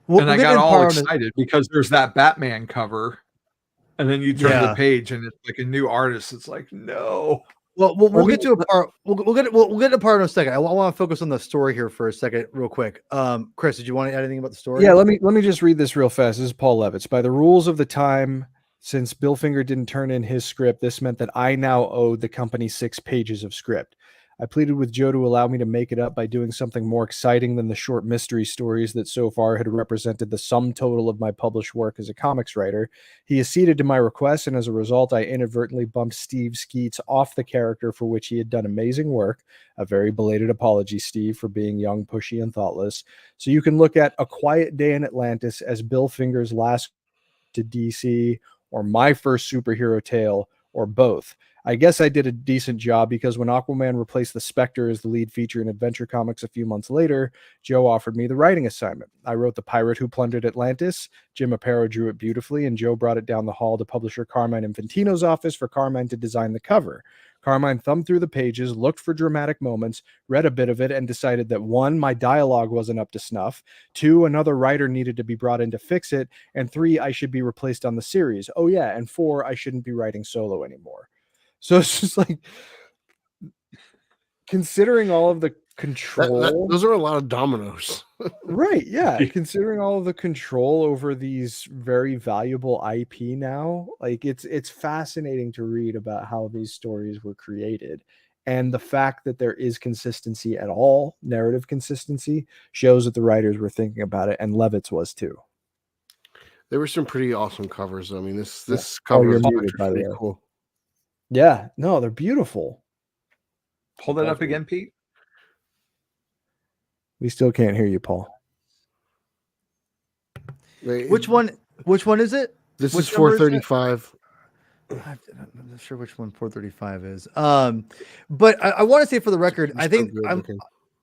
And I got all excited because there's that Batman cover, and then you turn the page and it's like a new artist. It's like, no. Well, we'll get to a part. We'll get to a part in a second. I want to focus on the story here for a second, real quick. Chris, did you want to add anything about the story? Yeah, let me just read this real fast. This is Paul Levitz. By the rules of the time, since Bill Finger didn't turn in his script, this meant that I now owed the company 6 pages of script. I pleaded with Joe to allow me to make it up by doing something more exciting than the short mystery stories that so far had represented the sum total of my published work as a comics writer. He acceded to my request, and as a result, I inadvertently bumped Steve Skeets off the character for which he had done amazing work. A very belated apology, Steve, for being young, pushy, and thoughtless. So you can look at A Quiet Day in Atlantis as Bill Finger's last to DC, or my first superhero tale, or both. I guess I did a decent job because when Aquaman replaced the Spectre as the lead feature in Adventure Comics a few months later, Joe offered me the writing assignment. I wrote The Pirate Who Plundered Atlantis. Jim Aparo drew it beautifully, and Joe brought it down the hall to publisher Carmine Infantino's office for Carmine to design the cover. Carmine thumbed through the pages, looked for dramatic moments, read a bit of it, and decided that 1, my dialogue wasn't up to snuff, 2, another writer needed to be brought in to fix it, and 3, I should be replaced on the series. Oh yeah, and 4, I shouldn't be writing solo anymore. So it's just like, considering all of the control, those are a lot of dominoes. Right? Yeah, considering all of the control over these very valuable IP now, like it's fascinating to read about how these stories were created, and the fact that there is consistency at all, narrative consistency, shows that the writers were thinking about it, and Levitz was too. There were some pretty awesome covers. I mean, this cover is pretty cool. Yeah, no, they're beautiful. Hold that up again, Pete. We still can't hear you, Paul. Wait, which one is it? This is 435. I'm not sure which one 435 is. But I want to say for the record, I think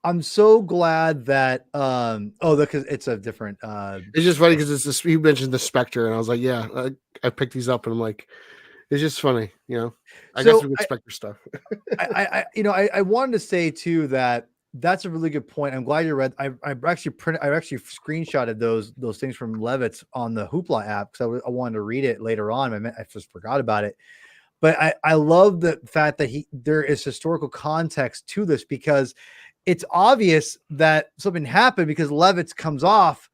I'm so glad that because it's a different it's just funny because it's this, you mentioned the Spectre, and I was like, yeah, I picked these up, and I'm like, it's just funny, I got some good Spectre stuff. I wanted to say too that that's a really good point. I'm glad you read. I actually screenshotted those things from Levitz on the Hoopla app because I wanted to read it later on. I just forgot about it. But I love the fact that there is historical context to this, because it's obvious that something happened because Levitz comes off,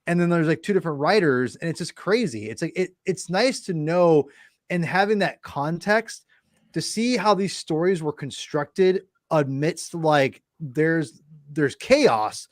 and then there's like 2 different writers, and it's just crazy. It's like it's nice to know, and having that context to see how these stories were constructed amidst like there's chaos,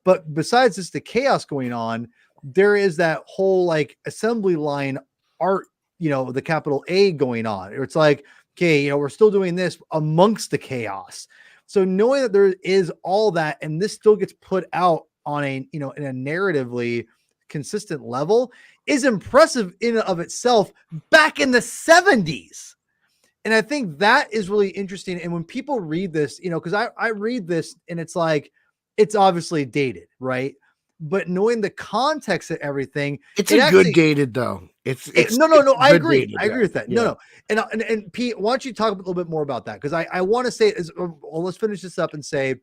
but besides just the chaos going on, there is that whole like assembly line art, the capital A going on. It's like, okay, we're still doing this amongst the chaos. So knowing that there is all that, and this still gets put out on a, in a narratively consistent level, is impressive in and of itself back in the 70s. And I think that is really interesting. And when people read this, because I read this and it's like, it's obviously dated, right? But knowing the context of everything, it's good dated though. It's I agree. Dated, I agree with that. Yeah. No. And Pete, why don't you talk a little bit more about that? Because I want to say, let's finish this up and say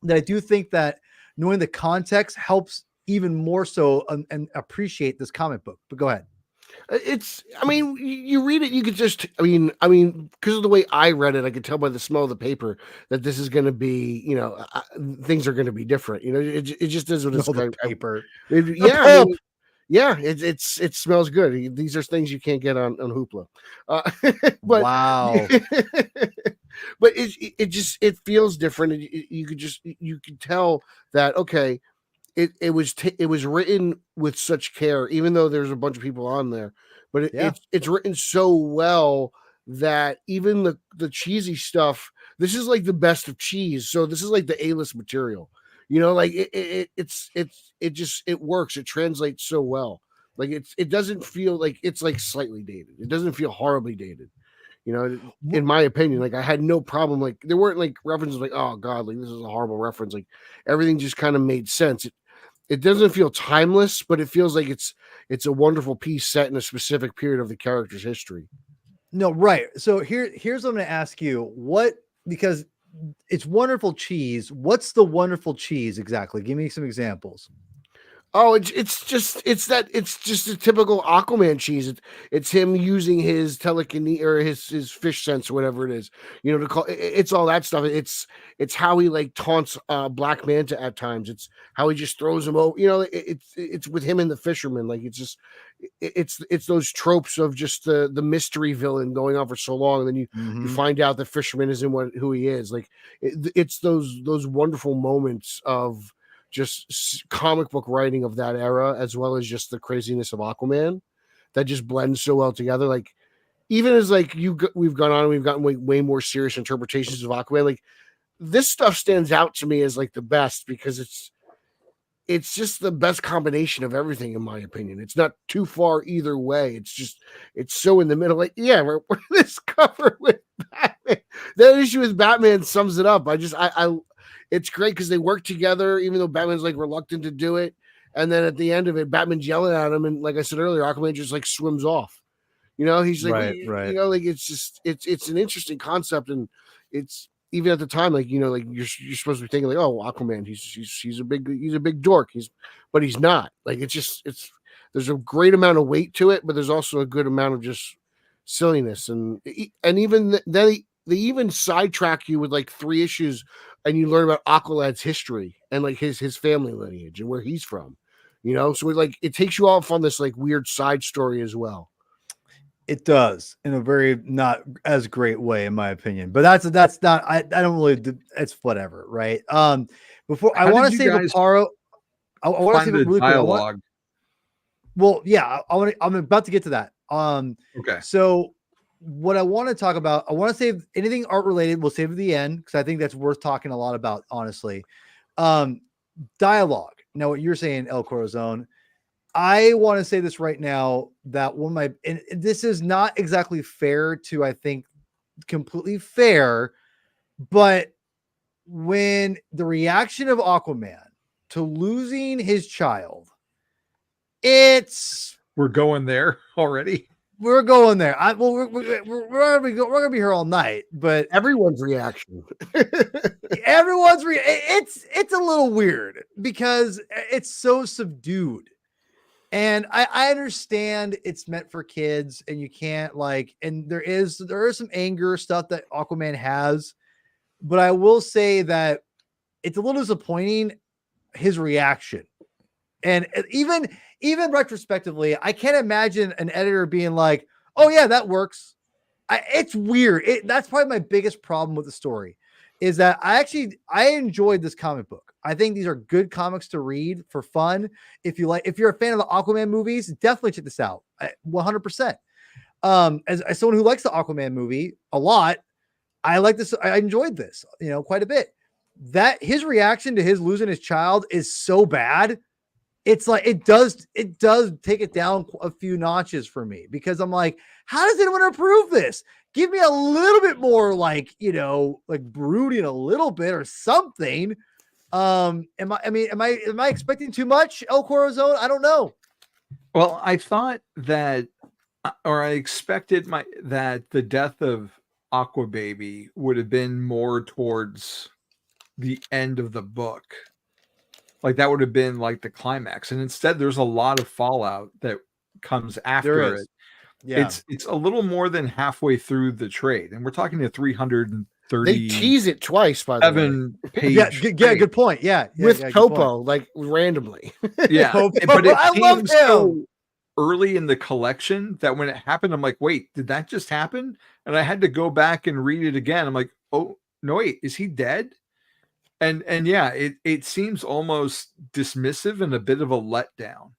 that I do think that knowing the context helps even more so and appreciate this comic book. But go ahead. It's, I mean, you read it, you could just, because of the way I read it, I could tell by the smell of the paper that this is going to be, things are going to be different. It just is what it's No, the kind of. paper. Yeah, I pulp. mean, yeah, it smells good. These are things you can't get on Hoopla, but Wow. but it feels different. You could tell that okay, it was written with such care, even though there's a bunch of people on there, but Yeah. it's written so well that even the cheesy stuff, this is like the best of cheese. So this is like the A-list material, like it works. It translates so well. Like it doesn't feel like it's like slightly dated. It doesn't feel horribly dated. In my opinion, like I had no problem. Like there weren't like references like, oh God, like this is a horrible reference. Like everything just kind of made sense. It doesn't feel timeless, but it feels like it's a wonderful piece set in a specific period of the character's history. No, right. So here's what I'm going to ask you. Because it's wonderful cheese. What's the wonderful cheese exactly? Give me some examples. Oh, it's just a typical Aquaman cheese. It's him using his telekinesis or his fish sense or whatever it is. To call it's all that stuff. It's how he like taunts Black Manta at times. It's how he just throws him over. It's with him and the fisherman. Like it's those tropes of just the mystery villain going on for so long, and then you find out the fisherman isn't who he is. Like it's those wonderful moments of just comic book writing of that era, as well as just the craziness of Aquaman that just blends so well together. Like even as like we've gone on, we've gotten way more serious interpretations of Aquaman. Like this stuff stands out to me as like the best because it's just the best combination of everything, in my opinion. It's not too far either way. It's so in the middle. Like, yeah, we're this cover with Batman. That issue with Batman sums it up. It's great because they work together, even though Batman's like reluctant to do it. And then at the end of it, Batman's yelling at him, and like I said earlier, Aquaman just like swims off. He's like, right. like it's an interesting concept, and it's even at the time, like like you're supposed to be thinking like, oh, Aquaman, he's a big dork, but he's not. Like it's there's a great amount of weight to it, but there's also a good amount of just silliness, and even then they even sidetrack you with like 3 issues, and you learn about Aqualad's history and like his family lineage and where he's from. So it takes you off on this like weird side story as well. It does in a very not as great way, in my opinion. But that's not. I don't really. It's whatever, right? Before I want to say Vaccaro. I want to say really dialogue. Well, yeah, I'm about to get to that. Okay. So what I want to talk about, I want to save anything art related. We'll save at the end because I think that's worth talking a lot about. Honestly, dialogue. Now, what you're saying, El Corazon. I want to say this right now that and this is not exactly fair to, I think, completely fair, but when the reaction of Aquaman to losing his child, we're going there already. We're going there. We're gonna be here all night, but everyone's reaction, it's a little weird because it's so subdued. And I understand it's meant for kids and you can't and there is some anger stuff that Aquaman has, but I will say that it's a little disappointing, his reaction. And even retrospectively, I can't imagine an editor being like, oh yeah, that works. It's weird. That's probably my biggest problem with the story is that I enjoyed this comic book. I think these are good comics to read for fun. If you're a fan of the Aquaman movies, definitely check this out. 100%. As someone who likes the Aquaman movie a lot, I like this. I enjoyed this, quite a bit. That his reaction to his losing his child is so bad. It's like, it does take it down a few notches for me because I'm like, how does anyone approve this? Give me a little bit more brooding a little bit or something. Am I expecting too much, El Corazon? I don't know. Well, I thought that, or I expected that the death of Aqua Baby would have been more towards the end of the book. Like that would have been like the climax. And instead there's a lot of fallout that comes after is. it. Yeah. It's a little more than halfway through the trade, and we're talking a 337 They tease it twice, by the way. page. Good point. Yeah, With good point. Topo, like randomly. Yeah, Topo, but it I came love him. so early in the collection that when it happened, I'm like, wait, did that just happen? And I had to go back and read it again. I'm like, oh no, wait, is he dead? And yeah, it seems almost dismissive and a bit of a letdown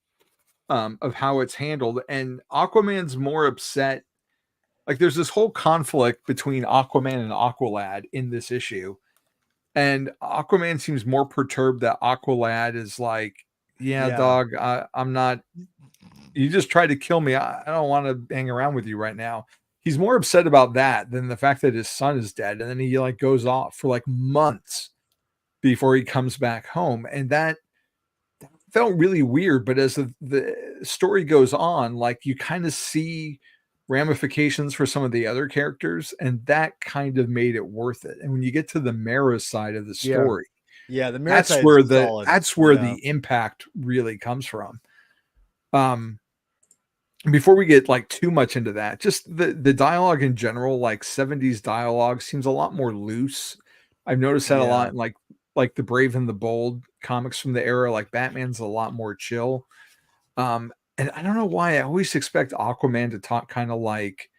of how it's handled. And Aquaman's more upset. Like there's this whole conflict between Aquaman and Aqualad in this issue. And Aquaman seems more perturbed that Aqualad is like, yeah. Dog, I'm not, you just tried to kill me. I don't want to hang around with you right now. He's more upset about that than the fact that his son is dead. And then he like goes off for like months before he comes back home. And that felt really weird. But as the story goes on, like you kind of see ramifications for some of the other characters, and that kind of made it worth it. And when you get to the Mara side of the story, the Mara that's side where is solid. the impact really comes from. Before we get like too much into that, just the dialogue in general, like 70s dialogue seems a lot more loose. I've noticed that a lot in like the Brave and the Bold comics from the era. Like Batman's a lot more chill. And I don't know why I always expect Aquaman to talk kind of like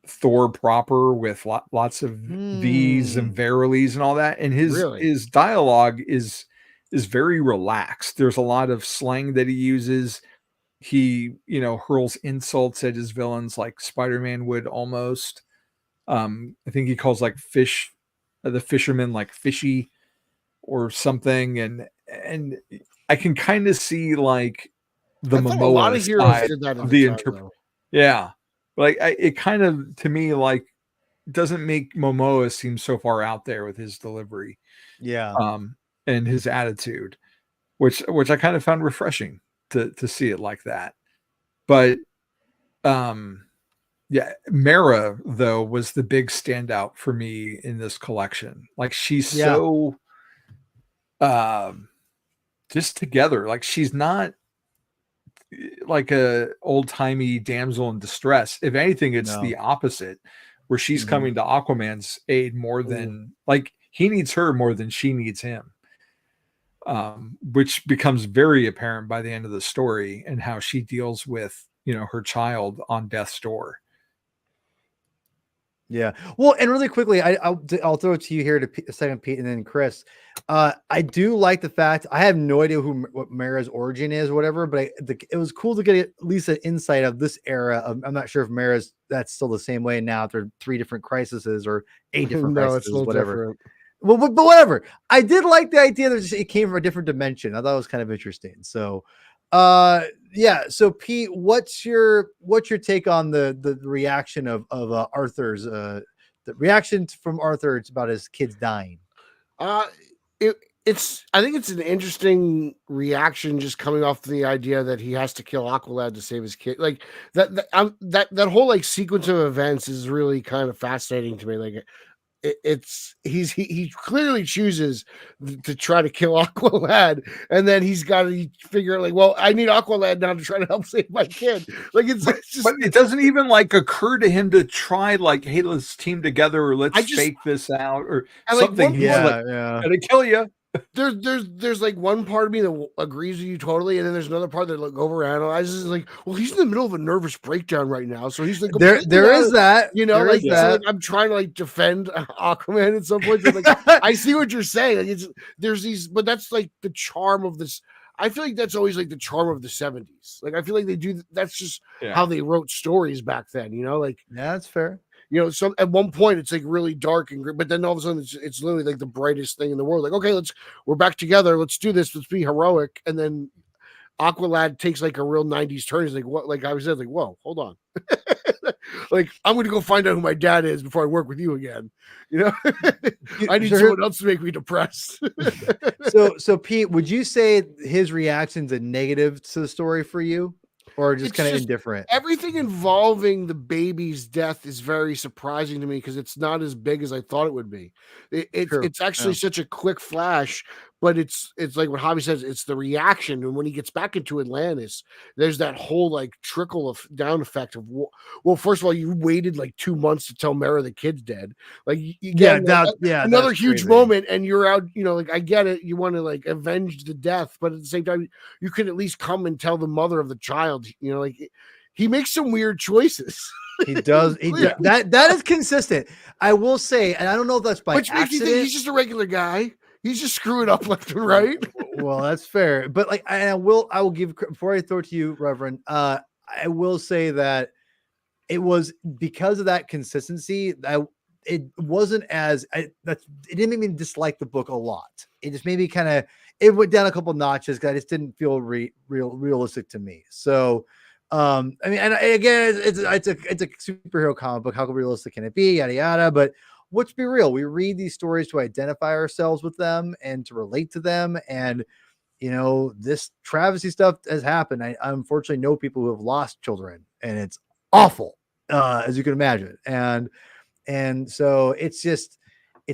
Thor proper with lots of V's and verilies and all that. And his dialogue is very relaxed. There's a lot of slang that he uses. He, hurls insults at his villains like Spider-Man would almost. I think he calls like the fisherman like fishy or something. And I can kind of see like the Momoa a lot of heroes did that of the interpretation. Yeah. Like it kind of, to me, like doesn't make Momoa seem so far out there with his delivery. Yeah. And his attitude, which I kind of found refreshing to see it like that. But yeah, Mara though was the big standout for me in this collection. Like she's so just together. Like she's not like a old-timey damsel in distress. If anything, it's the opposite, where she's coming to Aquaman's aid more than like he needs her more than she needs him. Which becomes very apparent by the end of the story and how she deals with, her child on death's door. Yeah. Well, and really quickly, I'll throw it to you here to a second, Pete, and then Chris. I do like the fact I have no idea what Mara's origin is, or whatever, but it was cool to get at least an insight of this era. I'm not sure if that's still the same way now. There are 3 different crises or 8 different crises, whatever. Different. Well, but whatever. I did like the idea that it came from a different dimension. I thought it was kind of interesting. So, So Pete, what's your take on the reaction of Arthur's the reaction from Arthur? It's about his kids dying. I think it's an interesting reaction, just coming off the idea that he has to kill Aqualad to save his kid. Like that whole like sequence of events is really kind of fascinating to me. Like he clearly chooses to try to kill Aqualad, and then he's got to figure out like, well, I need Aqualad now to try to help save my kid. Like it's just, but it doesn't even like occur to him to try like, hey, let's team together or let's fake this out or something. Like, he's gonna kill you. There's like one part of me that agrees with you totally, and then there's another part that like overanalyzes. Like, well, he's in the middle of a nervous breakdown right now, so he's like, there is that, like, so, like I'm trying to like defend Aquaman at some point. So, like, I see what you're saying. Like, there's these, but that's like the charm of this. I feel like that's always like the charm of the 70s. Like, I feel like they do. That's just how they wrote stories back then. Like, yeah, that's fair. So at one point it's like really dark and grim, but then all of a sudden it's literally like the brightest thing in the world. Like, okay, we're back together. Let's do this. Let's be heroic. And then Aqualad takes like a real 90s turn. He's like, what? Like I was like, whoa, hold on. Like, I'm going to go find out who my dad is before I work with you again. I need someone else to make me depressed. So Pete, would you say his reaction's a negative to the story for you? Or just kind of indifferent? Everything involving the baby's death is very surprising to me because it's not as big as I thought it would be. It's actually such a quick flash, but it's like what Javi says, it's the reaction. And when he gets back into Atlantis, there's that whole like trickle of down effect of well, first of all, you waited like 2 months to tell Mara the kid's dead. Like you get another huge crazy. moment, and you're out. You know, like I get it, you want to like avenge the death, but at the same time, you could at least come and tell the mother of the child. You know, like he makes some weird choices. He does. That is consistent. I will say, and I don't know if that's by Which makes accident. you think he's just a regular guy. He's just screwing up left and right. Well, that's fair. But like, I will give, before I throw it to you, Reverend, I will say that it was because of that consistency that it wasn't as it didn't make me dislike the book a lot. It just maybe it went down a couple notches because I just didn't feel realistic to me. So I mean, and again, it's a superhero comic book. How realistic can it be? Yada yada. But let's be real. We read these stories to identify ourselves with them and to relate to them. And you know, this travesty stuff has happened. I unfortunately know people who have lost children, and it's awful, as you can imagine. And so it's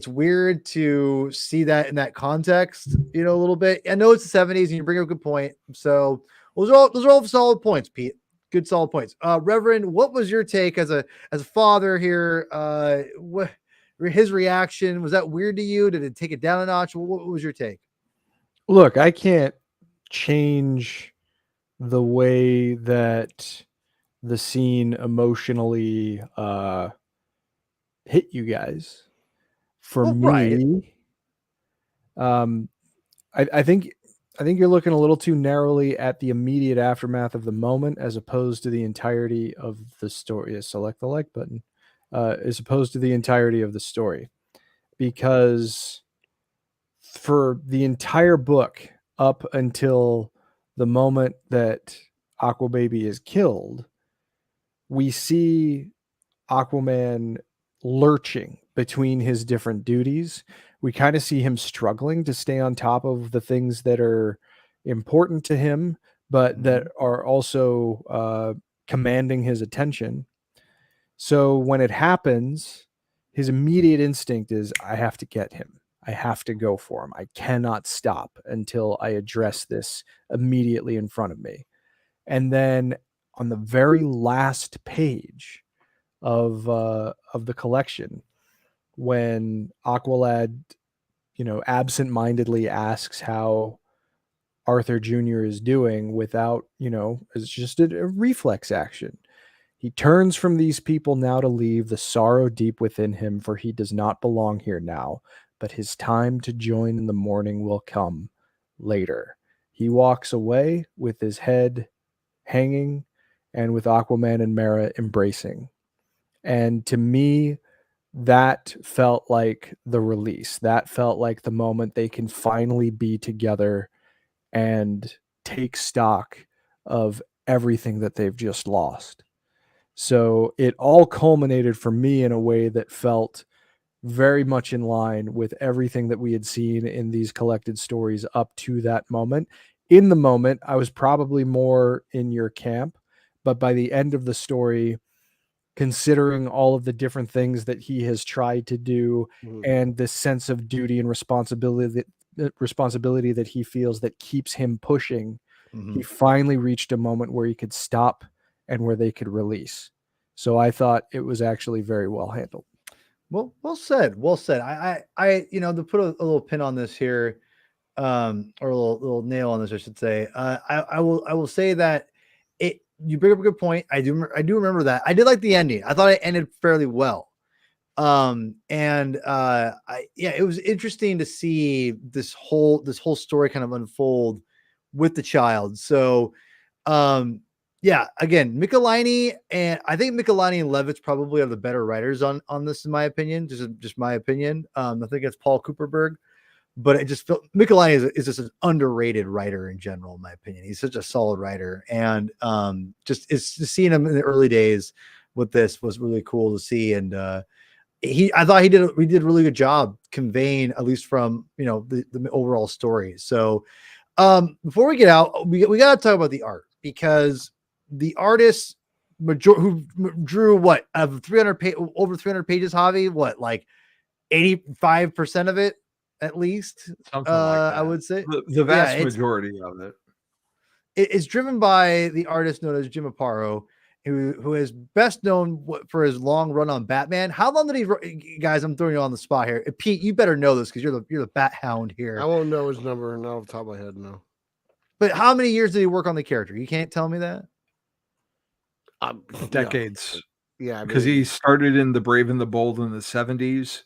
weird to see that in that context, you know, a little bit. I know it's the 70s, and you bring up a good point. So those are all solid points, Pete. Good solid points. Reverend, what was your take as a father here? What his reaction? Was that weird to you? Did it take it down a notch? What was your take? Look, I can't change the way that the scene emotionally hit you guys. For me, I think you're looking a little too narrowly at the immediate aftermath of the moment as opposed to the entirety of the story. Select the like button. As opposed to the entirety of the story, because for the entire book up until the moment that Aquababy is killed, we see Aquaman lurching between his different duties. We kind of see him struggling to stay on top of the things that are important to him, but that are also commanding his attention. So when it happens, his immediate instinct is, I have to get him. I have to go for him. I cannot stop until I address this immediately in front of me. And then on the very last page of the collection, when Aqualad, you know, absent-mindedly asks how Arthur Jr. is doing without, you know, it's just a reflex action. He turns from these people now to leave, the sorrow deep within him, for he does not belong here now, but his time to join in the morning will come later. He walks away with his head hanging and with Aquaman and Mara embracing. And to me, that felt like the release. That felt like the moment they can finally be together and take stock of everything that they've just lost. So it all culminated for me in a way that felt very much in line with everything that we had seen in these collected stories up to that moment. In the moment, I was probably more in your camp, but by the end of the story, considering all of the different things that he has tried to do and this sense of duty and responsibility that he feels that keeps him pushing, he finally reached a moment where he could stop and where they could release. So I thought it was actually very well handled. Well said. Well said. I you know, to put a little pin on this here, or a little nail on this, I should say. I will say that you bring up a good point. I do remember that. I did like the ending. I thought it ended fairly well. It was interesting to see this whole story kind of unfold with the child. So, again, Michelini, and I think Michelini and Levitz probably are the better writers on this, in my opinion. Just my opinion. I think it's Paul Cooperberg, but it just felt Michelini is just an underrated writer in general, in my opinion. He's such a solid writer, and just seeing him in the early days with this was really cool to see. And I thought he did a really good job conveying, at least from, you know, the overall story. So before we get out, we got to talk about the art, because the artist who drew what of 300 over 300 pages, Javi, what, like 85% of it at least, something like that. I would say the vast majority of it. it is driven by the artist known as Jim Aparo, who is best known for his long run on Batman. How long did he? Guys, I'm throwing you on the spot here. Pete, you better know this because you're the Bat Hound here. I won't know his number now off the top of my head. No. But how many years did he work on the character? You can't tell me that. Decades. Yeah, because he started in The Brave and the Bold in the 70s.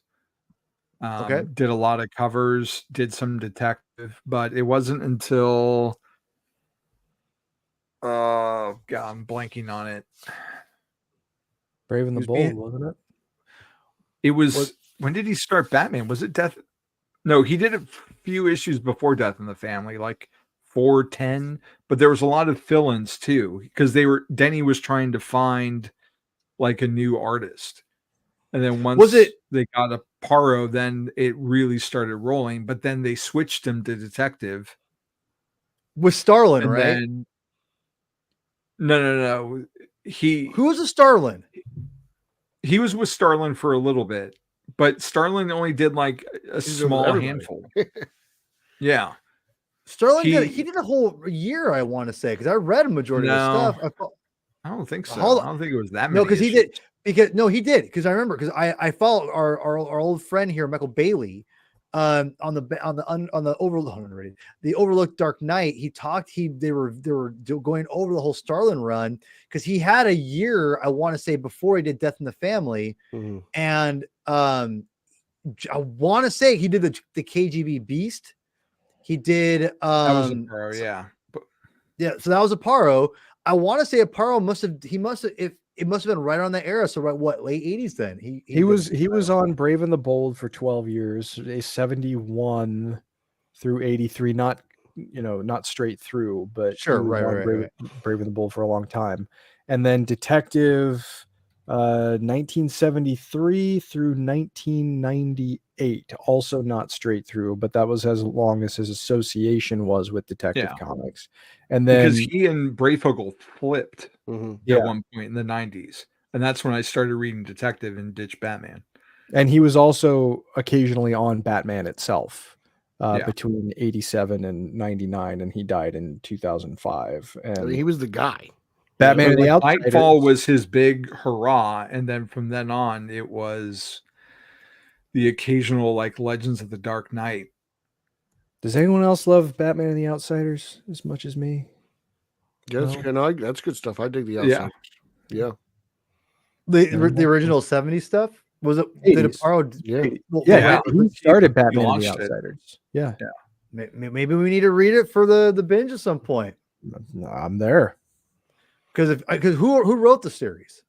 Okay. Did a lot of covers, did some detective, but it wasn't until God, I'm blanking on it. Brave and the Bold, wasn't it? It was when did he start Batman? Was it Death? No, he did a few issues before Death in the Family, like 410, but there was a lot of fill-ins too, because Denny was trying to find like a new artist. And then once they got a Aparo, then it really started rolling, but then they switched him to detective. With Starlin, and right? Then, no. Who was a Starlin? He was with Starlin for a little bit, but Starlin only did like a small handful. Yeah. Starlin did a whole year, I want to say, because I read a majority of the stuff. I don't think so. I don't think it was that many. No, because he did. He did. Because I remember, because I followed our old friend here, Michael Bailey, on the Overlooked Dark Knight. They were going over the whole Starlin run because he had a year, I want to say, before he did Death in the Family, and I want to say he did the KGB Beast. He did. That was Aparo, yeah. So that was Aparo. I want to say Aparo must have it must have been right on that era. So what, late 80s then? He was on Brave and the Bold for 12 years, a 71 through 83, not straight through, but sure, right. Brave and the Bold for a long time. And then Detective 1973 through 1998, also not straight through, but that was as long as his association was with Detective Comics. And then because he and Breyfogle flipped at one point in the 90s, and that's when I started reading Detective and ditched Batman. And he was also occasionally on Batman itself between 87 and 99, and he died in 2005. And he was the guy. Batman and the Outsiders. Nightfall was his big hurrah, and then from then on, it was the occasional like Legends of the Dark Knight. Does anyone else love Batman and the Outsiders as much as me? Yeah, that's good stuff. I dig the Outsiders. Yeah. The original 70s stuff? Was it? 80s. Did Aparo? Yeah. He started Batman and the Outsiders. Yeah. Maybe we need to read it for the binge at some point. I'm there. Because who wrote the series?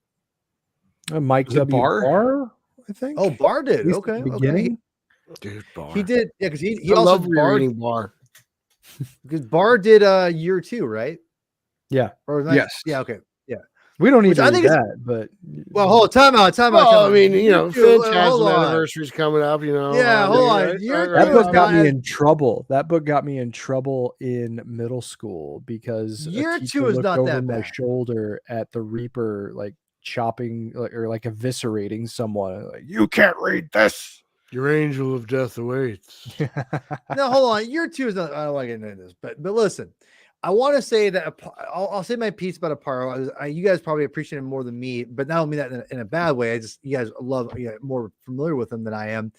Mike W. Barr, I think. Oh, Barr did. Okay. Dude, Barr. He did. Yeah, because he also love reading Barr. Because Barr did year 2, right? Yeah. Yes. Yeah. Okay. Yeah. We don't need to read that, but hold on, time out. I mean, Phantasm anniversary's coming up. Yeah, hold on. That book got me in trouble. That book got me in trouble in middle school because year 2 is not over that my bad. shoulder at the Reaper, like chopping or like eviscerating someone. Like, you can't read this. Your angel of death awaits. No, hold on. Year 2 is not. I don't like getting into this, but listen. I want to say that I'll say my piece about Aparo. You guys probably appreciate him more than me, but I don't mean that in a bad way. You guys more familiar with him than I am.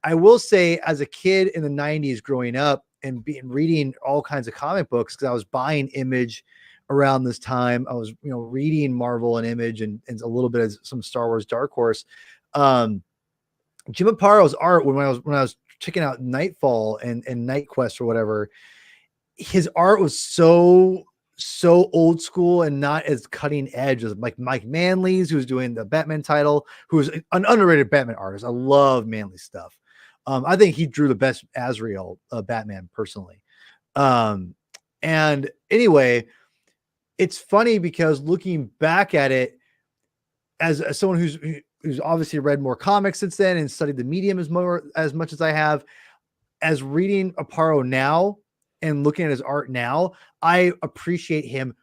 I will say, as a kid in the 90s growing up and reading all kinds of comic books, because I was buying Image around this time. I was reading Marvel and Image and a little bit of some Star Wars Dark Horse. Jim Aparo's art when I was checking out Nightfall and Night Quest or whatever, his art was so old school and not as cutting edge as like Mike Manley's, who's doing the Batman title, who's an underrated Batman artist. I love Manley's stuff. I think he drew the best Azrael Batman personally. And anyway, it's funny because looking back at it as someone who's obviously read more comics since then and studied the medium as much as I have, as reading Aparo now and looking at his art now, I appreciate him.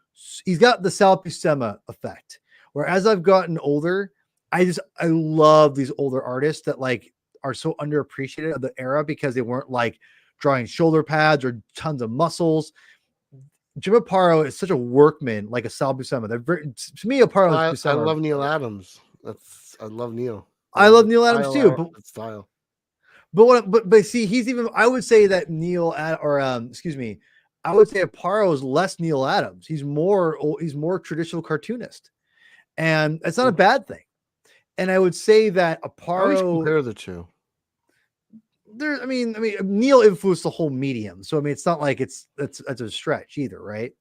He's got the Sal Buscema effect, where as I've gotten older, I love these older artists that like are so underappreciated of the era because they weren't like drawing shoulder pads or tons of muscles. Jim Aparo is such a workman, like a Sal Buscema. To me, Aparo and I Buscema. love Neil Adams. I love Neil. I love Neil Adams too, but style. But see, he's even. I would say that excuse me, I would say Aparo is less Neil Adams. He's more traditional cartoonist, and it's not a bad thing. And I would say that I always Aparo. compare the two. I mean, Neil influenced the whole medium, so I mean, it's not like it's a stretch either, right?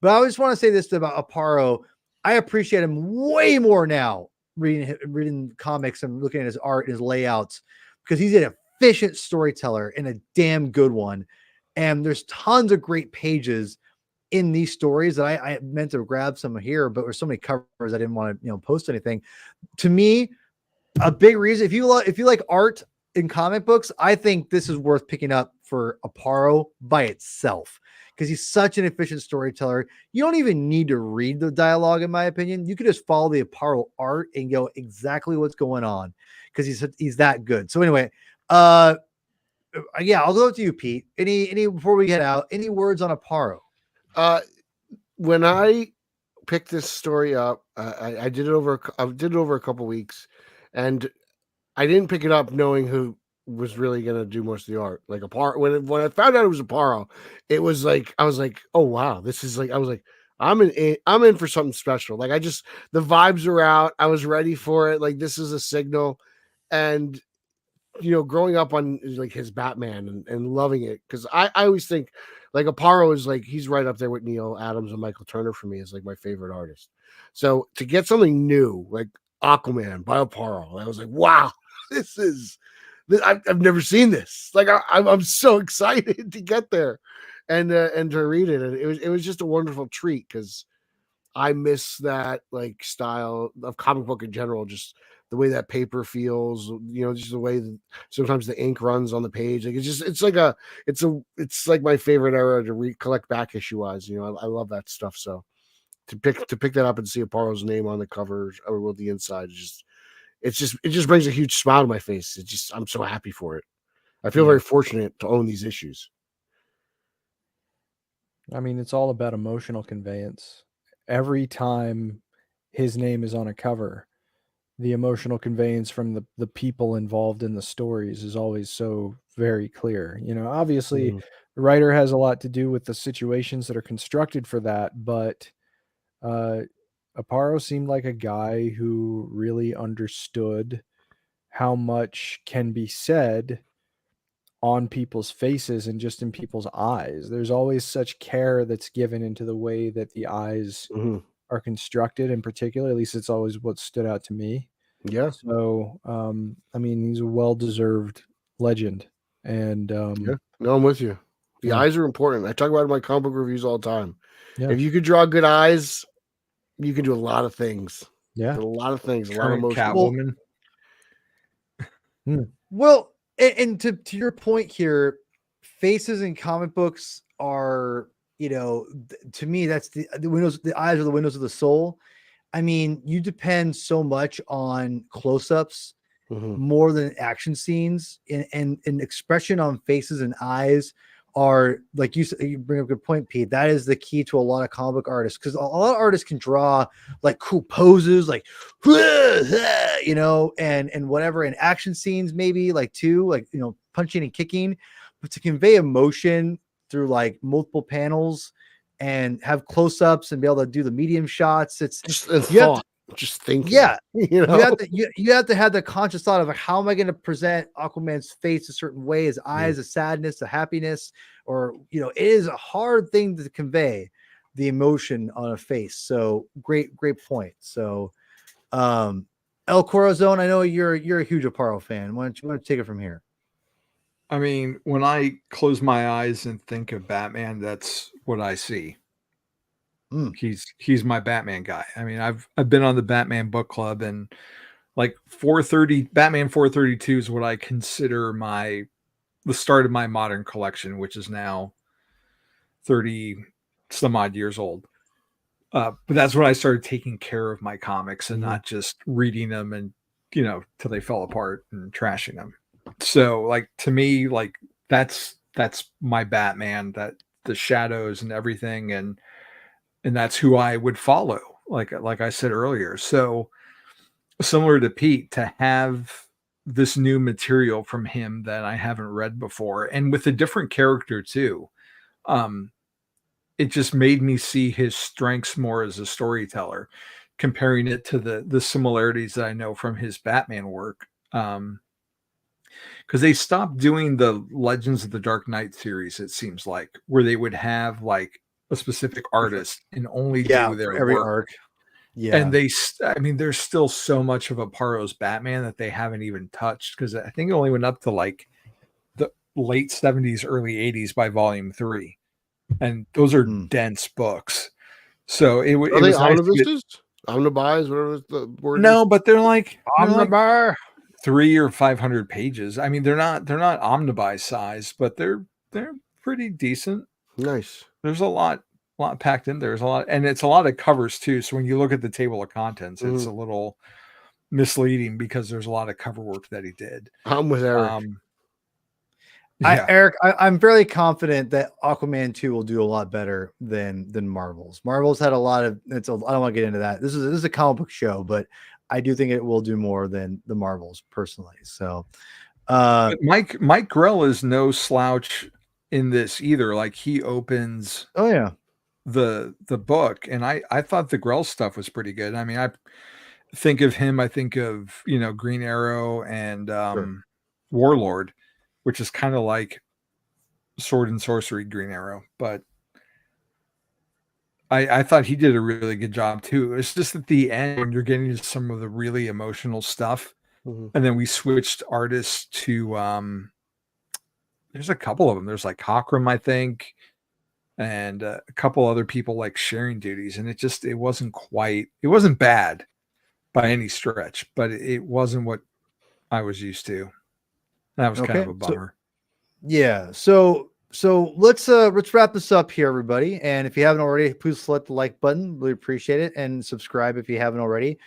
But I just want to say this about Aparo. I appreciate him way more now reading comics and looking at his art and his layouts, because he's an efficient storyteller and a damn good one. And there's tons of great pages in these stories that I meant to grab some here, but there's so many covers I didn't want to post anything. To me, a big reason, if you like art in comic books, I think this is worth picking up for Aparo by itself, because he's such an efficient storyteller. You don't even need to read the dialogue, in my opinion. You could just follow the Aparo art and go exactly what's going on, because he's that good. So anyway, yeah, I'll go to you, Pete. Any before we get out, any words on Aparo? When I picked this story up, I did it over a couple weeks, and I didn't pick it up knowing who was really going to do most of the art. Like Aparo, when I found out it was Aparo, it was like I was like, oh wow, this is like, I was like, I'm in for something special. Like the vibes are out. I was ready for it. Like this is a signal, and growing up on like his Batman and loving it, because I always think like Aparo is like, he's right up there with Neil Adams and Michael Turner for me as like my favorite artist. So to get something new like Aquaman by Aparo, I was like, wow, I've never seen this. Like I'm so excited to get there and to read it. And it was just a wonderful treat, because I miss that like style of comic book in general, just the way that paper feels, just the way that sometimes the ink runs on the page. Like it's like my favorite era to collect back issue wise. I love that stuff. So to pick that up and see Aparo's name on the cover or the inside, it just brings a huge smile to my face. I'm so happy for it. I feel very fortunate to own these issues. I mean, it's all about emotional conveyance. Every time his name is on a cover, the emotional conveyance from the people involved in the stories is always so very clear. Obviously the writer has a lot to do with the situations that are constructed for that, but Aparo seemed like a guy who really understood how much can be said on people's faces and just in people's eyes. There's always such care that's given into the way that the eyes are constructed, in particular. At least it's always what stood out to me. Yeah. So, I mean, he's a well-deserved legend. And yeah, no, I'm with you. The eyes are important. I talk about it in my comic book reviews all the time. Yeah. If you could draw good eyes, you can do a lot of things. Yeah. A lot of things. Current a lot of emotion. Well, well, and to your point here, faces in comic books are, to me, that's the windows. The eyes are the windows of the soul. I mean, you depend so much on close-ups more than action scenes, and expression on faces and eyes are, like you said, you bring up a good point, Pete. That is the key to a lot of comic book artists, because a lot of artists can draw like cool poses, like and whatever, and action scenes maybe like too, like punching and kicking, but to convey emotion through like multiple panels and have close-ups and be able to do the medium shots, it's just thinking. Yeah, you have to have the conscious thought of, like, how am I going to present Aquaman's face a certain way, his eyes, a sadness, a happiness, or it is a hard thing to convey the emotion on a face. So great point. So El Corazon, I know you're a huge Aparo fan. Why don't you take it from here? I mean, when I close my eyes and think of Batman, that's what I see. He's my Batman guy. I mean, I've been on the Batman book club, and like Batman 432 is what I consider the start of my modern collection, which is now 30 some odd years old. But that's when I started taking care of my comics and not just reading them and till they fell apart and trashing them. So like, to me, like that's my Batman. the shadows and everything, and that's who I would follow, like I said earlier. So similar to Pete, to have this new material from him that I haven't read before, and with a different character too, um, it just made me see his strengths more as a storyteller, comparing it to the similarities that I know from his Batman work. Because they stopped doing the Legends of the Dark Knight series, it seems like, where they would have like a specific artist and only Yeah, do their for every work. arc. Yeah. And I mean, there's still so much of Aparo's Batman that they haven't even touched, because I think it only went up to like the late 70s, early 80s by volume 3. And those are dense books. So it Are was they nice to get- omnibuses? Omnibus, whatever the word no, is. but they're like Omnibus. 300 or 500 pages. I mean, they're not omnibus size, but they're pretty decent. Nice. There's a lot packed in there. There's a lot, and it's a lot of covers too. So when you look at the table of contents, it's a little misleading because there's a lot of cover work that he did. I'm with Eric. Eric, I'm fairly confident that Aquaman 2 will do a lot better than Marvel's. Marvel's had a lot of I don't want to get into that. This is a comic book show, but I do think it will do more than the Marvels personally. So but Mike Grell is no slouch in this either. Like, he opens the book, and I thought the Grell stuff was pretty good. I mean, I think of him, I think of, Green Arrow and Warlord, which is kind of like Sword and Sorcery Green Arrow, but I thought he did a really good job too. It's just at the end when you're getting to some of the really emotional stuff, and then we switched artists to there's a couple of them. There's like Cockrum, I think, and a couple other people like sharing duties, and it wasn't bad by any stretch, but it wasn't what I was used to. That was kind of a bummer. So let's wrap this up here, everybody. And if you haven't already, please select the like button. Really appreciate it, and subscribe if you haven't already.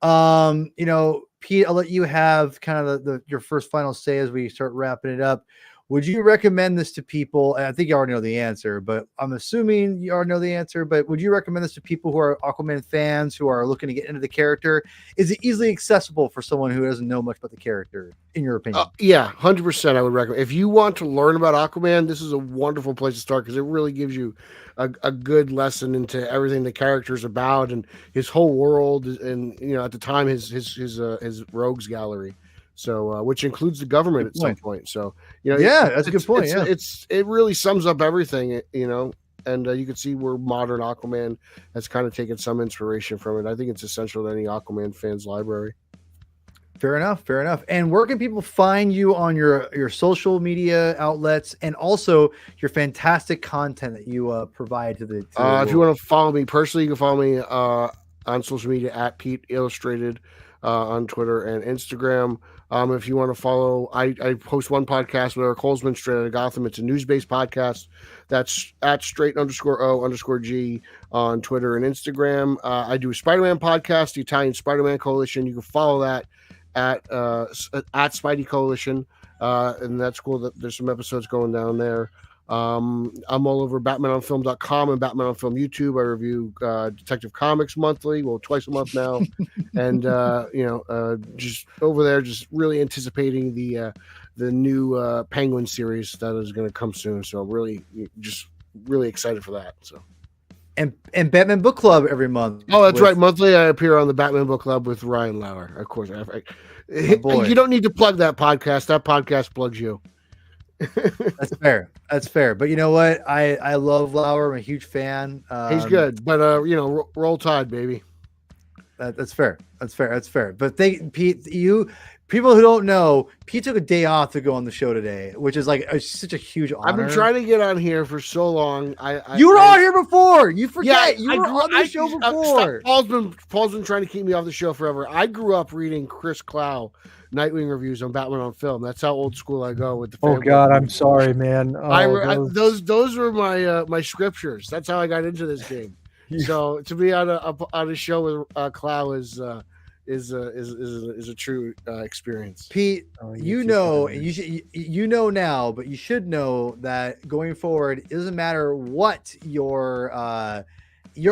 Pete, I'll let you have kind of your first final say as we start wrapping it up. Would you recommend this to people? And I think you already know the answer, but I'm assuming you already know the answer. But would you recommend this to people who are Aquaman fans who are looking to get into the character? Is it easily accessible for someone who doesn't know much about the character, in your opinion? Yeah, 100%. I would recommend. If you want to learn about Aquaman, this is a wonderful place to start because it really gives you a good lesson into everything the character's about and his whole world, and at the time his rogues gallery. So, which includes the government at some point. So, that's a good point. It really sums up everything, and you can see where modern Aquaman has kind of taken some inspiration from it. I think it's essential to any Aquaman fans library. Fair enough. And where can people find you on your social media outlets, and also your fantastic content that you provide to the if you want to follow me personally, you can follow me on social media at Pete Illustrated on Twitter and Instagram. If you want to follow, I post one podcast with Eric Holzman, Straight Outta Gotham. It's a news-based podcast. That's at straight_O_G on Twitter and Instagram. I do a Spider-Man podcast, the Italian Spider-Man Coalition. You can follow that at Spidey Coalition, and that's cool that there's some episodes going down there. I'm all over BatmanOnFilm.com and Batman on Film YouTube. I review Detective Comics monthly, twice a month now, and just over there, just really anticipating the new Penguin series that is going to come soon. So I'm really excited for that. So. And Batman Book Club every month. Oh, that's right. Monthly, I appear on the Batman Book Club with Ryan Lauer. Of course, you don't need to plug that podcast. That podcast plugs you. That's fair. But you know what? I love Lauer. I'm a huge fan. He's good, but roll Tide, baby. That's fair. But Pete, people who don't know, Pete took a day off to go on the show today, which is like such a huge honor. I've been trying to get on here for so long. You were on here before. You forget. You were on the show before. Paul's been trying to keep me off the show forever. I grew up reading Chris Clow Nightwing reviews on Batman on Film. That's how old school I go with the. Oh God, I'm sorry, man. Those were my scriptures. That's how I got into this game. So to be on a show with Clow is is a true experience. Pete, Oh, you keep know, that and in. you know now, but you should know that going forward, it doesn't matter what you're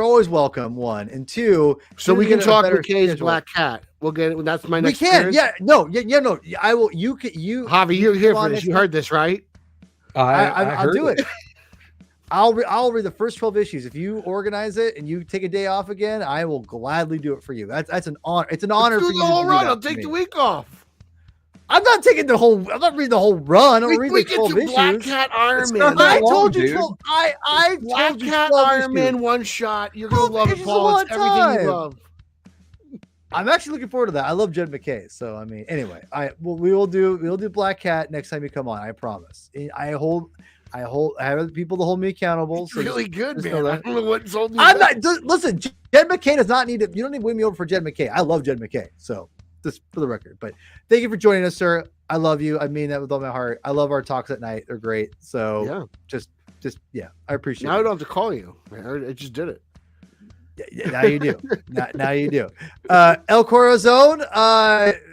always welcome. One and two, So soon we as can get a talk better McKay's schedule- Black Cat. We'll get it. That's my We next. can, appearance. yeah, no, no. I will. You can. Javi, you're can here come for on this. next You heard this, right? I'll do it. I'll read the first 12 issues. If you organize it and you take a day off again, I will gladly do it for you. That's an honor. It's an honor Let's for do you the to whole do run. that I'll for take me. the week off. I'm not taking the whole. I'm not reading the whole run. I'll read We the get 12 to Black issues. Cat Iron It's Man. not I that long, told you dude. 12. I Black told you Cat 12 Iron issues. Man one shot. You're gonna 12 love it, issues Paul. is It's a long everything you time. love. I'm actually looking forward to that. I love Jed McKay. So I mean, anyway, we'll do Black Cat next time you come on. I promise. I have other people to hold me accountable. It's So really just- good, just man. know I that. don't know what's holding you I'm back. not. Listen, Jed McKay does not need to. You don't need to win me over for Jed McKay. I love Jed McKay. So just for the record. But thank you for joining us, sir. I love you. I mean that with all my heart. I love our talks at night. They're great. So Yeah. just yeah, I appreciate Now I it. don't have to call you. I just did it. Yeah, now you do. now you do. El Corazon,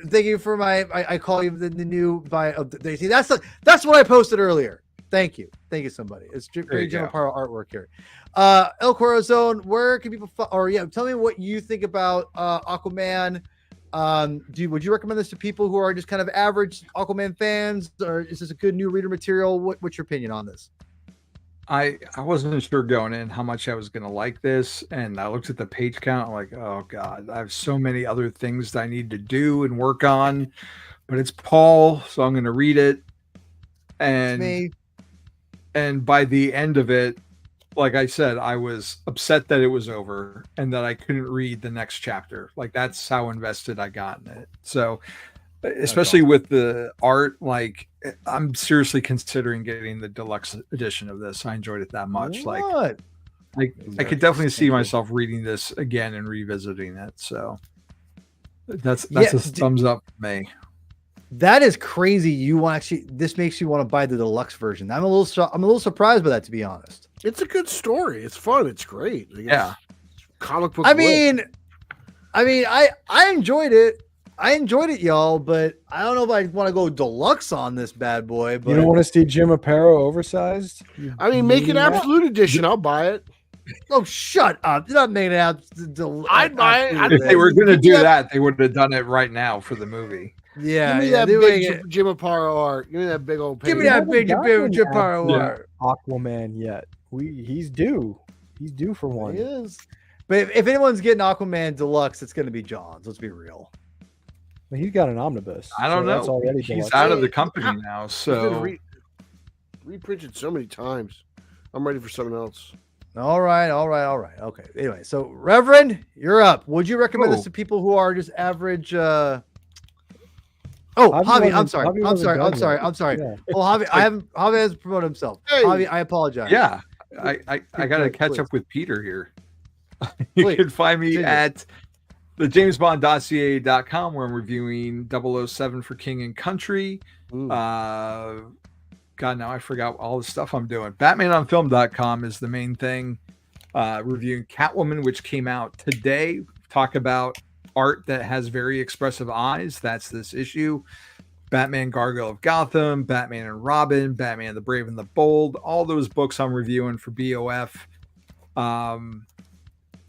thank you for I call you the new by see that's what I posted earlier. Thank you somebody. It's great Jim Aparo artwork here. El Corazon, where can people tell me what you think about Aquaman. Would you recommend this to people who are just kind of average Aquaman fans, or is this a good new reader material? What's your opinion on this? I wasn't sure going in how much I was going to like this, and I looked at the page count. I'm like, oh god, I have so many other things that I need to do and work on, but it's Paul, so I'm going to read it. And by the end of it, like I said, I was upset that it was over and that I couldn't read the next chapter. Like that's how invested I got in it. So especially with the art, like I'm seriously considering getting the deluxe edition of this. I enjoyed it that much. What? Like I could definitely see myself reading this again and revisiting it. So that's a thumbs up for me. That is crazy. This makes you want to buy the deluxe version. I'm a little surprised by that, to be honest. It's a good story. It's fun. It's great. Like, Yeah. Comic book. I mean, I enjoyed it. I enjoyed it, y'all, but I don't know if I want to go deluxe on this bad boy. But You don't want to see Jim Aparo oversized? I mean, make an absolute edition. I'll buy it. Oh, shut up! You're not making it out. I'd buy it. If they were going to do that, they would have done it right now for the movie. Yeah, Give me that big Jim Aparo art. Give me that big old. Give me page. that big Jim Aparo Yeah. art. Aquaman yet. He's due. He's due for one. He is. But if anyone's getting Aquaman Deluxe, it's going to be John's. Let's be real. Well, he's got an omnibus. I don't so that's know. already He's deluxe. out of the company now, It's been so reprinted so many times. I'm ready for something else. All right. Okay. Anyway, so Reverend, you're up. Would you recommend this Oh. to people who are just average? Javi, Javi I'm sorry. wasn't I'm sorry. done I'm sorry. yet. I'm sorry. Yeah. Well, Javi hasn't promoted himself. Hey. Javi, I apologize. yeah. I got to catch Please. up with Peter here. You Please, can find me continue. at the JamesBondDossier.com where I'm reviewing 007 for King and Country. Ooh. God, now I forgot all the stuff I'm doing. BatmanOnFilm.com is the main thing. Reviewing Catwoman, which came out today. Talk about art that has very expressive eyes. That's this issue. Batman Gargoyle of Gotham, Batman and Robin, Batman the Brave and the Bold. All those books I'm reviewing for BOF.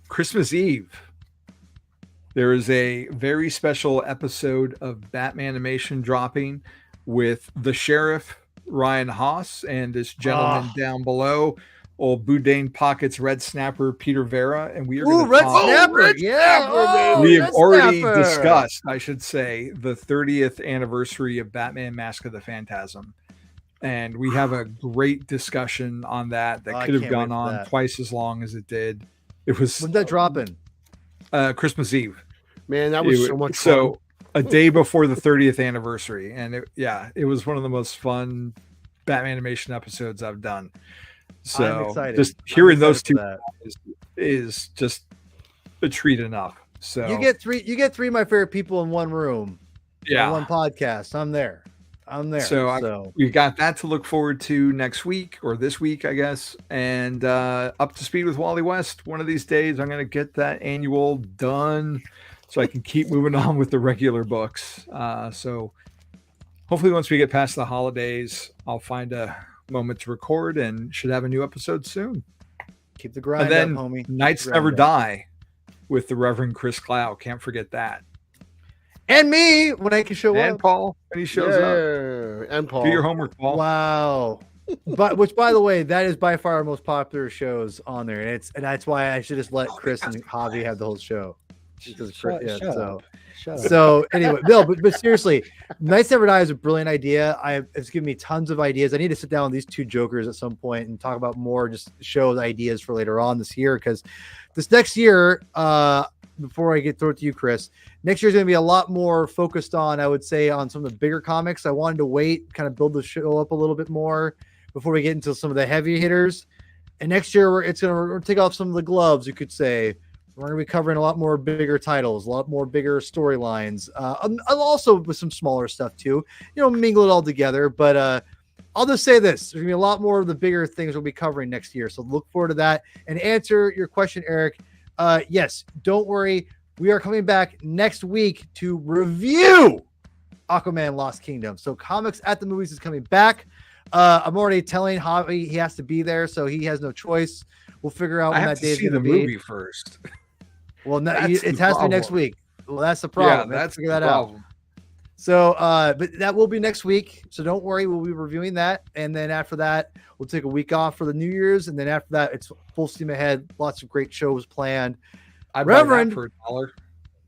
Christmas Eve. There is a very special episode of Batman animation dropping with the sheriff, Ryan Haas, and this gentleman down below, old Boudin Pockets Red Snapper, Peter Vera. And we are going to Red talk. Snapper. Red Yeah. Snapper, man. We have Red already Snapper. discussed, I should say, the 30th anniversary of Batman Mask of the Phantasm. And we have a great discussion on that I could have can't gone wait for on that. twice as long as it did. It was When's that dropping? Christmas Eve. Man, that was It so wa- much fun. so a day before the 30th anniversary. And it was one of the most fun Batman animation episodes I've done. So I'm excited. just I'm hearing excited those for two that. is just a treat enough. So You get three of my favorite people in one room. On one podcast. I'm there. So we got that to look forward to next week or this week, I guess. And Up to Speed with Wally West. One of these days, I'm going to get that annual done. so I can keep moving on with the regular books. So hopefully once we get past the holidays, I'll find a moment to record and should have a new episode soon. Keep the grind And then up, homie. Knights Never Die with the Reverend Chris Clow. Can't forget that. And me when I can show And up. Paul when he shows up. And Paul. Do your homework, Paul. Wow. But which, by the way, that is by far our most popular shows on there, and that's why I should just let Chris and Javi have the whole show. Because Shut up. So anyway, Bill, but seriously, Knights Never Die is a brilliant idea. It's given me tons of ideas. I need to sit down with these two jokers at some point and talk about more just shows ideas for later on this year, because this next year, before I throw it to you, Chris, next year is going to be a lot more focused on, I would say, on some of the bigger comics. I wanted to wait, kind of build the show up a little bit more before we get into some of the heavy hitters. And next year, we're going to take off some of the gloves, you could say. We're going to be covering a lot more bigger titles, a lot more bigger storylines, also with some smaller stuff too, mingle it all together. But I'll just say this, there's going to be a lot more of the bigger things we'll be covering next year. So look forward to that. And answer your question, Eric. Yes, don't worry. We are coming back next week to review Aquaman Lost Kingdom. So Comics at the Movies is coming back. I'm already telling Javi he has to be there, so he has no choice. We'll figure out when that day is going to be. Movie first. Well, no, it has to be next week. Well, that's the problem. Yeah, that's figure that out. So, but that will be next week. So don't worry, we'll be reviewing that, and then after that, we'll take a week off for the New Year's, and then after that, it's full steam ahead. Lots of great shows planned. Reverend for $1.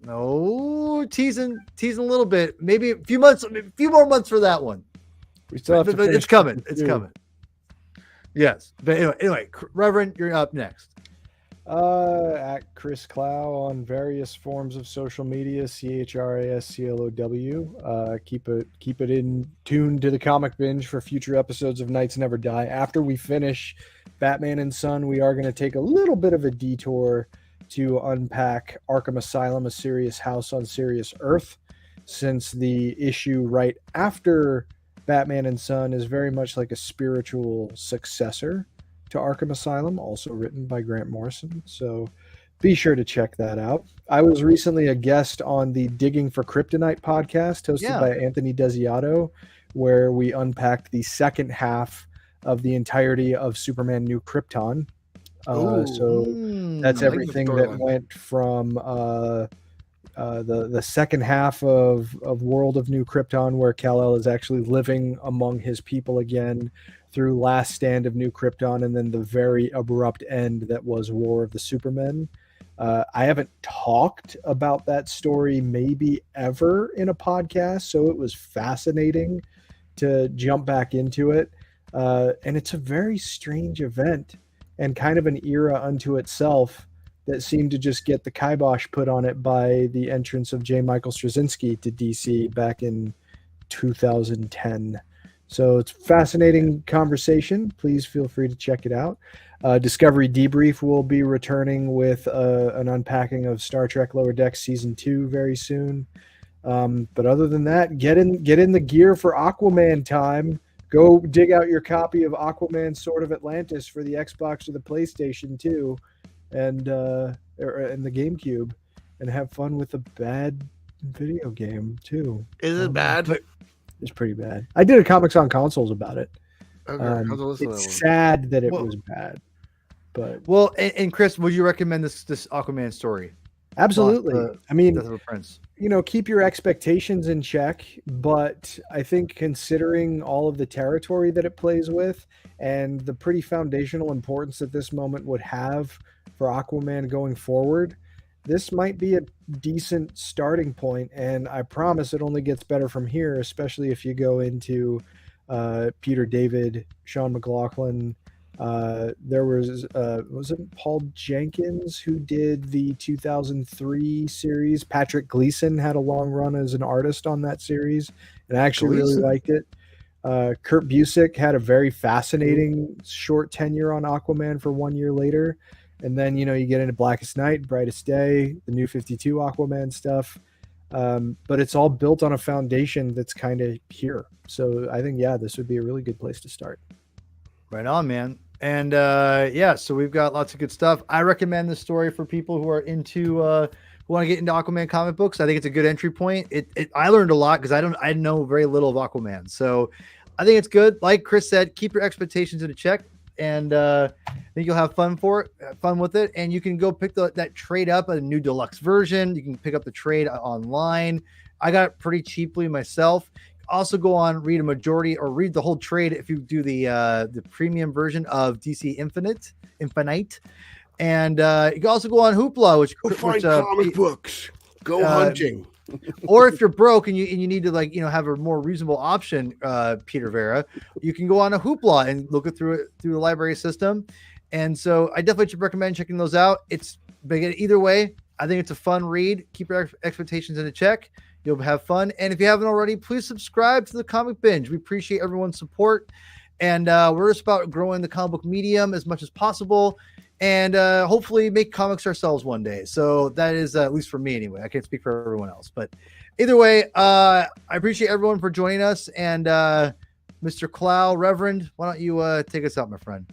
No, teasing a little bit. Maybe a few more months for that one. We still have to but it's coming. It's coming. Yes. But anyway, Reverend, you're up next. At Chris Clow on various forms of social media, CHRASCLOW. Keep it in tune to the Comic Binge for future episodes of Knights Never Die. After we finish Batman and Son, we are going to take a little bit of a detour to unpack Arkham Asylum, A Serious House on Serious Earth, since the issue right after Batman and Son is very much like a spiritual successor to Arkham Asylum, also written by Grant Morrison. So be sure to check that out. I was recently a guest on the Digging for Kryptonite podcast hosted by Anthony Desiato, where we unpacked the second half of the entirety of Superman New Krypton. That's everything that went from the second half of World of New Krypton, where Kal-El is actually living among his people again, through Last Stand of New Krypton, and then the very abrupt end that was War of the Supermen. I haven't talked about that story maybe ever in a podcast, so it was fascinating to jump back into it. And it's a very strange event and kind of an era unto itself that seemed to just get the kibosh put on it by the entrance of J. Michael Straczynski to DC back in 2010. So it's a fascinating conversation. Please feel free to check it out. Discovery Debrief will be returning with an unpacking of Star Trek Lower Decks Season 2 very soon. But other than that, get in the gear for Aquaman time. Go dig out your copy of Aquaman Sword of Atlantis for the Xbox or the PlayStation 2 and the GameCube, and have fun with a bad video game too. Is it bad? It's pretty bad. I did a Comics on Consoles about it. Okay, it's sad that it was bad, but and Chris, would you recommend this Aquaman story? Absolutely. I mean, Death of a Prince. Keep your expectations in check, but I think considering all of the territory that it plays with and the pretty foundational importance that this moment would have for Aquaman going forward, this might be a decent starting point, and I promise it only gets better from here, especially if you go into Peter David, Sean McLaughlin. There was it Paul Jenkins who did the 2003 series? Patrick Gleason had a long run as an artist on that series, and I actually really liked it. Kurt Busiek had a very fascinating short tenure on Aquaman for 1 year later. And then, you get into Blackest Night, Brightest Day, the New 52 Aquaman stuff. But it's all built on a foundation that's kind of here. So I think, this would be a really good place to start. Right on, man. And so we've got lots of good stuff. I recommend this story for people who are into want to get into Aquaman comic books, I think it's a good entry point. I learned a lot because I know very little of Aquaman, so I think it's good. Like Chris said, keep your expectations in check, and I think you'll have fun with it. And you can go pick that trade up, a new deluxe version. You can pick up the trade online. I got it pretty cheaply myself. Also go on, read the whole trade if you do the premium version of DC Infinite. And you can also go on Hoopla, which find comic books, go hunting. Or if you're broke and you need to have a more reasonable option, Peter Vera, you can go on a Hoopla and look it through the library system. And so I definitely should recommend checking those out. It's big either way. I think it's a fun read. Keep your expectations in check. You'll have fun. And if you haven't already, please subscribe to the Comic Binge. We appreciate everyone's support. And we're just about growing the comic book medium as much as possible. And hopefully make comics ourselves one day. So that is, at least for me anyway. I can't speak for everyone else. But either way, I appreciate everyone for joining us. And Mr. Clow, Reverend, why don't you take us out, my friend?